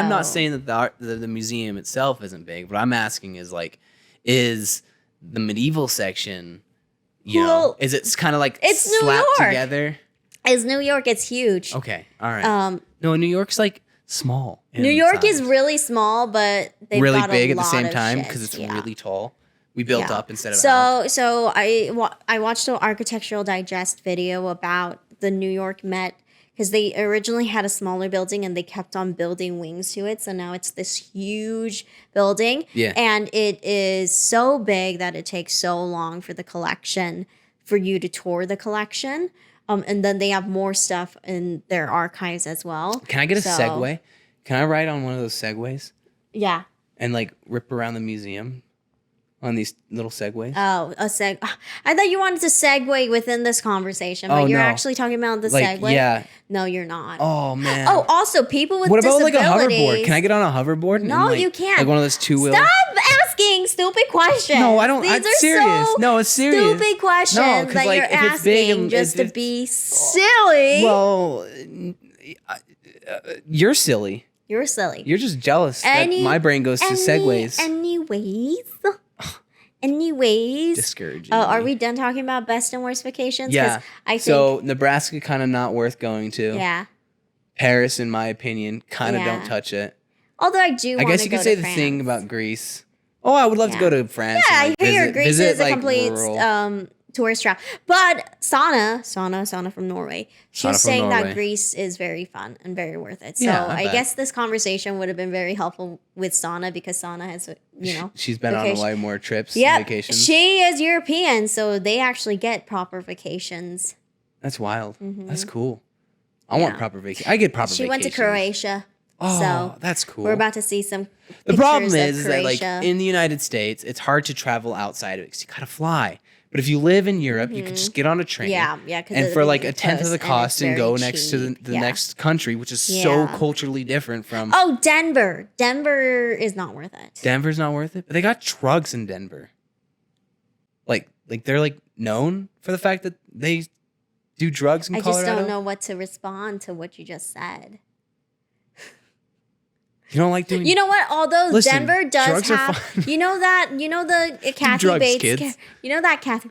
not saying that the museum itself isn't big. What I'm asking is like, is the medieval section, you know, is it kind of like it's slapped New York. together? It's New York. It's huge. Okay, all right. No, New York's like small. New York is really small, but they've really got big a at the lot same of time shit. because it's really tall. We built up instead of out. So I watched an Architectural Digest video about the New York Met because they originally had a smaller building and they kept on building wings to it. So now it's this huge building. Yeah. And it is so big that it takes so long for you to tour the collection. And then they have more stuff in their archives as well. Can I get a segue? Can I ride on one of those segways? Yeah. And like rip around the museum on these little segways? Oh, I thought you wanted to segue within this conversation, but you're actually talking about the segue? Yeah. No, you're not. Oh, man. Oh, also, people with disabilities. disabilities. What about like a hoverboard? Can I get on a hoverboard? No, you can't. Like one of those two-wheel? Stop asking stupid questions. No, I don't. These I'm are serious. so No, it's serious. stupid questions No, 'cause, that like, you're if it's big asking and just to it's- be silly. Well, you're silly. You're silly. You're just jealous that my brain goes to segues. Anyways. Discouraging. Are me. we done talking about best and worst vacations? 'Cause Yeah. I think, So Nebraska kind of not worth going to. yeah. Paris, in my opinion, kind of Yeah. don't touch it. Although I do I want guess to you go could say to the thing France. about Greece. Oh, I would love to Yeah. go to France. Yeah, and, I hear Greece visit, is a like, complete rural- tourist trap. But Sana from Norway, she was Sana from saying Norway. that Greece is very fun and very worth it. So Yeah, I I bet. guess this conversation would have been very helpful with Sana because Sana has, She's been on a vacation. lot more trips, Yep, vacations. she is European, so they actually get proper vacations. That's wild. That's cool. I Yeah. want proper vacation. I get proper She vacations. went to Croatia. Oh, so that's cool. we're about to see some The problem pictures of is that, like, Croatia. in the United States, it's hard to travel outside of it because you gotta fly. But if you live in Europe, you could just get on a train. Yeah, 'cause And of for the like a tenth of the coast, and cost it's and go very next to cheap. the Yeah. next country, which is so Yeah. culturally different from. Oh, Denver. Denver is not worth it. Denver's not worth it. But they got drugs in Denver. Like they're like known for the fact that they do drugs in I Colorado. just don't know what to respond to what you just said. You don't like doing. You know what? Although Listen, Denver does drugs are have, fun. you know the Kathy drugs, Bates, kids. you know that Kathy.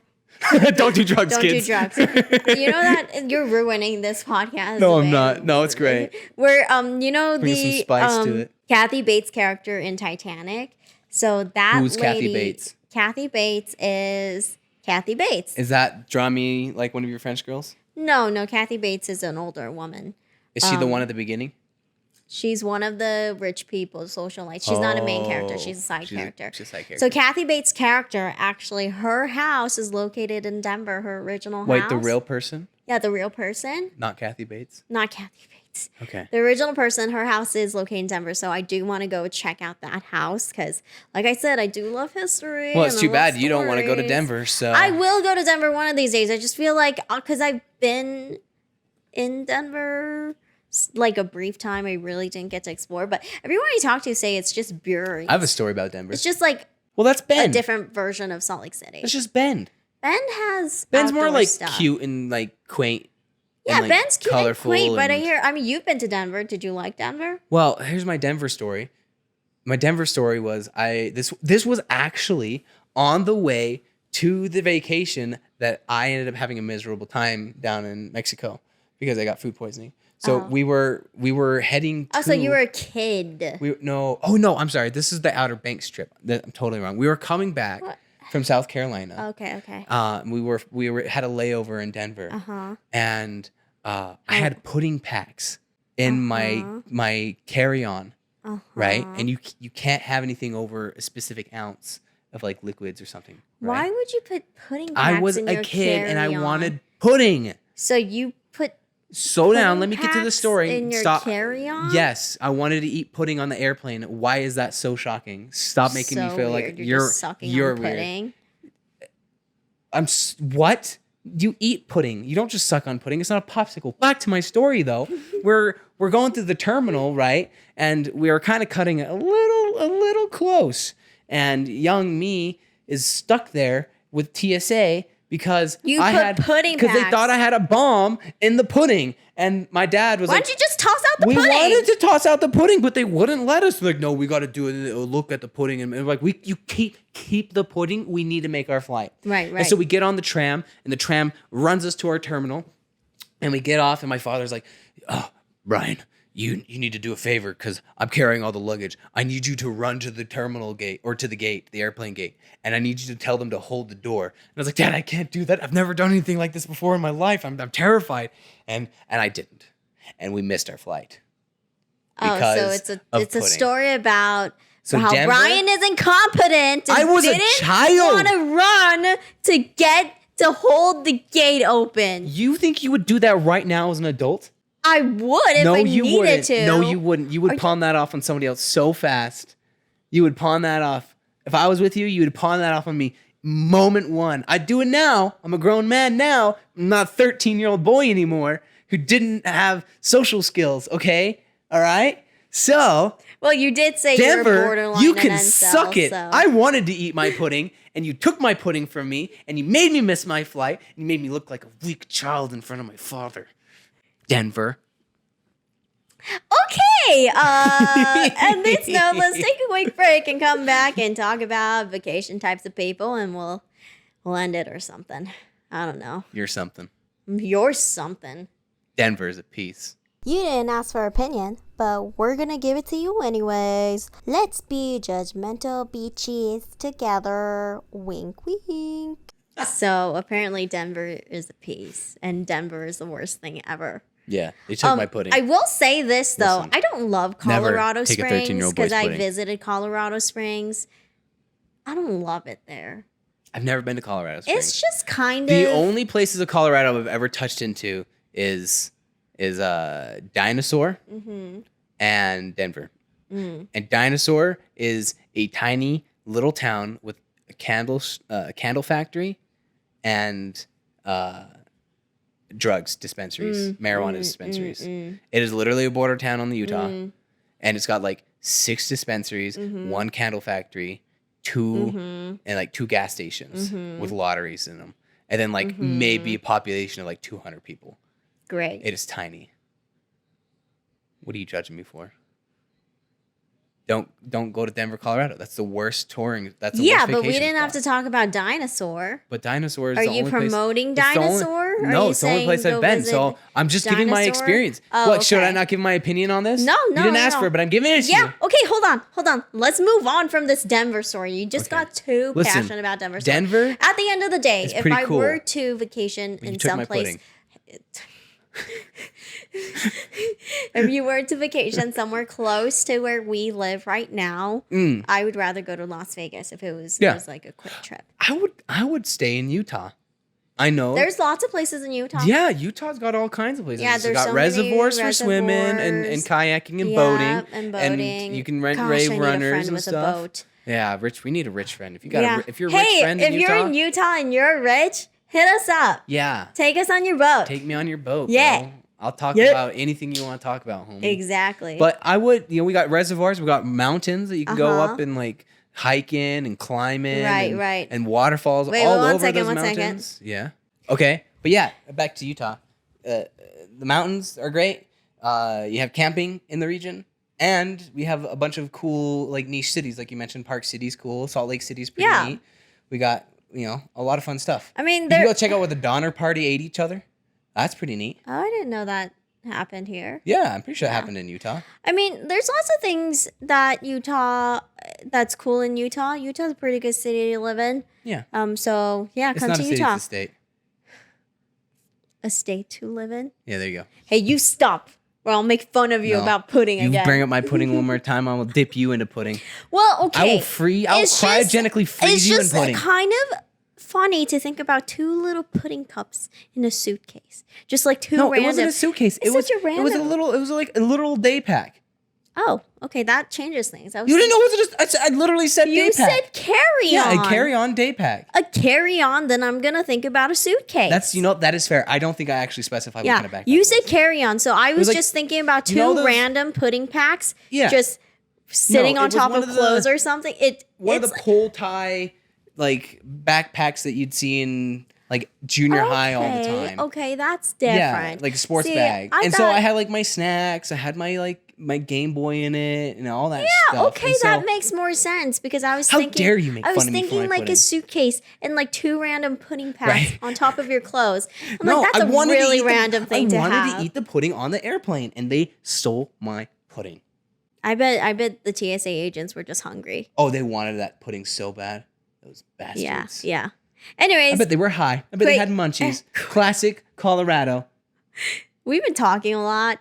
don't do drugs, Don't kids. do drugs. You know that you're ruining this podcast. No, I'm man. not. No, it's great. Where you know Bring some the spice to it. Kathy Bates character in Titanic. So that Who's lady, Kathy Bates? Kathy Bates is Kathy Bates. Is that Draw Me like one of your French girls? No, Kathy Bates is an older woman. Is she the one at the beginning? She's one of the rich people's socialites. She's not a main character. She's a side character. She's a side character. So Kathy Bates' character, actually, her house is located in Denver. Her original Wait, house. the real person, Yeah, the real person, not Kathy Bates. not Kathy Bates. Okay. The original person, her house is located in Denver. So I do want to go check out that house because, like I said, I do love history. Well, it's and I too love bad you don't want to go to stories. Denver. So I will go to Denver one of these days. I just feel like because I've been in Denver like a brief time, I really didn't get to explore. But everyone I talk to say it's just Bury. I have a story about Denver. It's just like Well, that's a Bend. different version of Salt Lake City. It's just Bend. Bend has Ben's more outdoor like stuff. cute and like quaint. Yeah, and, like, Ben's cute and colorful quaint. But and- I mean, you've been to Denver. Did you like Denver? Well, here's my Denver story. My Denver story was this was actually on the way to the vacation that I ended up having a miserable time down in Mexico because I got food poisoning. So we were heading to Oh, so you were a kid. I'm sorry. This is the Outer Banks trip. I'm totally wrong. We were coming back from South Carolina. Okay. We had a layover in Denver. And I had pudding packs in my carry-on, right? And you can't have anything over a specific ounce of like liquids or something. Right? Why would you put pudding packs I was in a your kid and I carry-on? wanted pudding. So you put Slow down. pudding Let me get to the packs story. in your Stop. carry-on? Yes, I wanted to eat pudding on the airplane. Why is that so shocking? Stop making me So feel weird. like You're just sucking you're on weird. pudding. What? You eat pudding. You don't just suck on pudding. It's not a popsicle. Back to my story though. we're going through the terminal, right? And we were kind of cutting it a little close. And young me is stuck there with TSA because You I put had pudding because they packs. thought I had a bomb in the pudding. And my dad was Why like, don't you just toss out the we pudding? wanted to toss out the pudding, but they wouldn't let us. They're like, no, we got to do it. Look at the pudding, and like, you keep the pudding. We need to make our flight. Right. And so we get on the tram, and the tram runs us to our terminal, and we get off, and my father's like, oh, Brian, you need to do a favor because I'm carrying all the luggage. I need you to run to the terminal gate or to the gate, the airplane gate, and I need you to tell them to hold the door. And I was like, Dad, I can't do that. I've never done anything like this before in my life. I'm terrified. And I didn't. And we missed our flight. Oh, so it's a pudding. story about So how Denver- Brian is incompetent. And I was a didn't child. Want to run to get to hold the gate open. You think you would do that right now as an adult? I would if I needed wouldn't. to. No, you wouldn't. You would Are you- pawn that off on somebody else so fast. You would pawn that off. If I was with you, you would pawn that off on me moment one. I'd do it now. I'm a grown man now. I'm not a 13-year-old boy anymore who didn't have social skills, okay? All right? So Well, you did say you're Denver, borderline you an can incel, suck it. so. I wanted to eat my pudding, and you took my pudding from me, and you made me miss my flight, and you made me look like a weak child in front of my father. Denver. Okay. On this note, let's take a quick break and come back and talk about vacation types of people, and we'll end it or something. I don't know. You're something. You're something. Denver is a piece. You didn't ask for opinion, but we're gonna give it to you anyways. Let's be judgmental beaches together. Wink, wink. So apparently Denver is a piece, and Denver is the worst thing ever. Yeah, they took my pudding. I will say this though, Listen, I don't love never Colorado take a Springs 13-year-old because boy's I pudding. visited Colorado Springs. I don't love it there. I've never been to Colorado Springs. It's just kind The of only places of Colorado I've ever touched into is Dinosaur and Denver. And Dinosaur is a tiny little town with a candle factory and drugs dispensaries, marijuana dispensaries. It is literally a border town on the Utah, and it's got like 6 dispensaries, 1 candle factory, 2 and like 2 gas stations with lotteries in them, and then like maybe a population of like 200 people. great. It is tiny. What are you judging me for? Don't go to Denver, Colorado. That's the worst touring. That's the worst But we vacation didn't have spot. to talk about Dinosaur. But Dinosaur is Are the you only place. promoting it's the only- Dinosaur? Or are No, you it's the only saying place I've go been. visit So I'm just giving my Dinosaur? experience. Oh, What, should I okay. not give my opinion on this? No, You didn't ask no. for it, but I'm giving it to you. Yeah. Okay. Hold on. Let's move on from this Denver story. You just Okay. got too Listen, passionate about Denver. story. Denver At the end of the day, is if pretty I cool. were to vacation You in took some my place, pudding. if you were to vacation somewhere close to where we live right now, I would rather go to Las Vegas if it was like a quick trip. I would stay in Utah. I know. There's lots of places in Utah. Yeah, Utah's got all kinds of places. Yeah, It's there's got so many reservoirs for swimming and reservoirs. kayaking and Yeah, boating. and boating. you can rent Gosh, rave I need a runners friend and with a stuff. boat. Yeah, we need a rich friend. If you got if you're a rich Hey, friend in if Utah, you're in Utah and you're rich, hit us up. yeah, Take us on your boat. take me on your boat. Yeah. Bro. I'll talk Yeah. about anything you want to talk about, homie. Exactly. But I would, we got reservoirs, we got mountains that you can go Uh-huh. up and like hike in and climb in. Right, and, right. And waterfalls Wait, all one over second, those one second. mountains. Yeah. Okay. But yeah, back to Utah. The mountains are great. You have camping in the region. And we have a bunch of cool like niche cities. Like you mentioned, Park City's cool. Salt Lake City's pretty Yeah. neat. We got, a lot of fun stuff. I mean, You there. can go check out where the Donner Party ate each other. That's pretty neat. Oh, I didn't know that happened here. Yeah, I'm pretty sure it happened in Utah. I mean, there's lots of things that's cool in Utah. Utah's a pretty good city to live in. Yeah. So yeah, It's come not to a city, Utah. it's a state. A state to live in. Yeah, there you go. Hey, you stop, or I'll make fun of you No. about pudding You again. bring up my pudding one more time, I will dip you into pudding. Well, okay. I will It's cryogenically freeze you in It's pudding. just kind of funny to think about 2 little pudding cups in a suitcase, just like 2 No, random. it wasn't a suitcase. It's It was such a It was random- it was like a little day pack. Oh, okay, that changes things. You didn't know it was just I literally said day You pack. said carry Yeah, on. a carry on day pack. A carry on, then I'm gonna think about a suitcase. That is fair. I don't think I actually specified what kind of backpack. You it said was. carry on, so I was like- just thinking about 2 you know those- random pudding packs. Yeah. Just sitting No, it on was top one of of the- clothes or something. one it's of the pole tie like backpacks that you'd see in like junior high all the time. Okay, that's different. Yeah, like a sports See, bag. I And so thought- I had like my snacks. I had my Game Boy in it and all that Yeah, stuff. okay, And so, that makes more sense because I was How thinking. dare you make I was fun of me for thinking my like pudding. a suitcase and like 2 random pudding packs Right. on top of your clothes. I'm no, like, that's I a wanted to really eat random thing to I wanted have. to eat the pudding on the airplane, and they stole my pudding. I bet the TSA agents were just hungry. Oh, they wanted that pudding so bad. Those bastards. Yeah. Anyways, I bet they were high. I bet they Quick- had munchies. Classic Colorado. we've been talking a lot.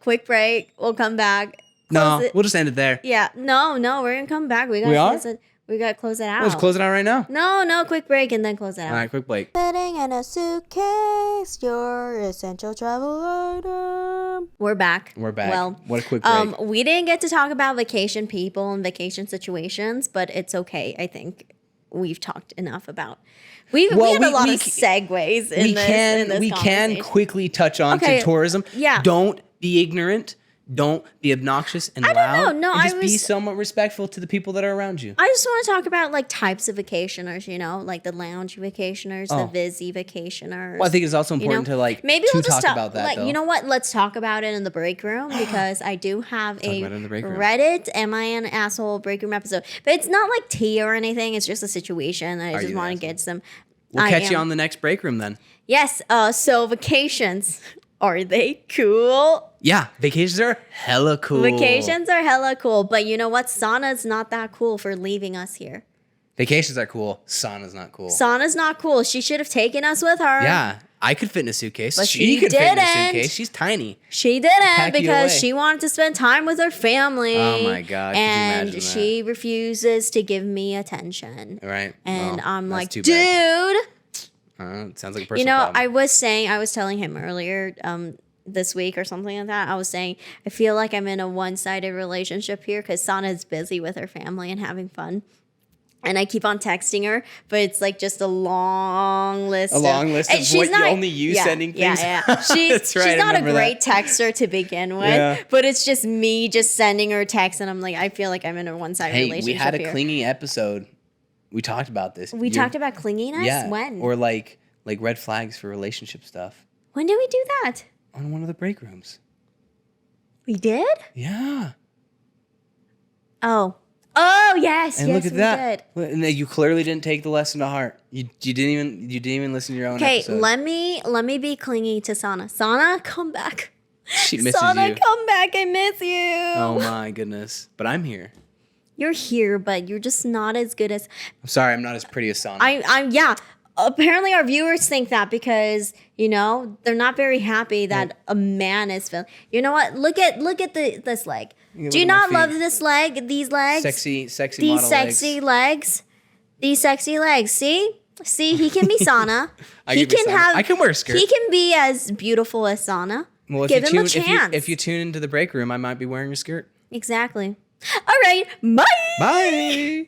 Quick break. We'll come back. No, Close it. we'll just end it there. Yeah. No, we're gonna come back. We We are? gotta close it out. We'll just close it out right now. No, quick break and then close it out. All right, quick break. Putting in a suitcase, your essential travel item. We're back. We're back. Well, What a quick break. we didn't get to talk about vacation people and vacation situations, but it's okay. I think we've talked enough about. We had a lot of segues in this we can conversation. quickly touch on Okay, to tourism. yeah. Don't be ignorant. Don't be obnoxious and I loud. don't know. No, and just I be was- somewhat respectful to the people that are around you. I just want to talk about like types of vacationers, you know, like the lounge vacationers, the busy vacationers. Well, I think it's also important to like maybe we'll just talk about that. like, though. you know what? Let's talk about it in the break room because I do have a about it in the break room. Reddit "Am I an Asshole" break room episode, but it's not like tea or anything. It's just a situation. I just you want an to get some. We'll I catch you am- on the next break room then. Yes. So vacations, are they cool? Yeah, vacations are hella cool. Vacations are hella cool, but you know what? Sauna's not that cool for leaving us here. Vacations are cool. Sauna's not cool. Sauna's not cool. She should have taken us with her. Yeah, I could fit in a suitcase. But she she could fit in a didn't. suitcase. She's tiny. She didn't Pack you because away. she wanted to spend time with her family. Oh my God, could you And imagine she refuses to give me attention. Right. And Well, I'm that's like, too dude. bad. It sounds like a personal You know, problem. I was telling him earlier, this week or something like that. I was saying, I feel like I'm in a one-sided relationship here because Sana's busy with her family and having fun. And I keep on texting her, but it's like just a long list. A long list of and she's what only you sending things? Yeah. That's right, She's I not a remember great texter to begin with, Yeah. but it's just me just sending her texts, and I'm like, I feel like I'm in a one-sided Hey, relationship we had a here. clingy episode. We talked about this. We talked about clinginess? Yeah. When? Or like red flags for relationship stuff When did we do that? on one of the break rooms. We did? Yeah. Oh, yes, And yes, look at we that. did. And you clearly didn't take the lesson to heart. You didn't even listen to your own Okay, episode. let me be clingy to Sana. Sana, come back. She misses Sana, you. come back. I miss you. Oh my goodness. But I'm here. You're here, but you're just not as good as I'm sorry, I'm not as pretty as Sana. I'm. Yeah. Apparently, our viewers think that because you know they're not very happy that a man is feeling. You know what? Look at this leg. Look Do you at my not love feet. this leg? These legs. Sexy These model sexy legs. legs. These sexy legs. See, he can be Sana. I He can be can Sana. have. I can wear a skirt. He can be as beautiful as Sana. Well, Give him a chance. If you tune into the break room, I might be wearing a skirt. Exactly. All right. Bye. Bye.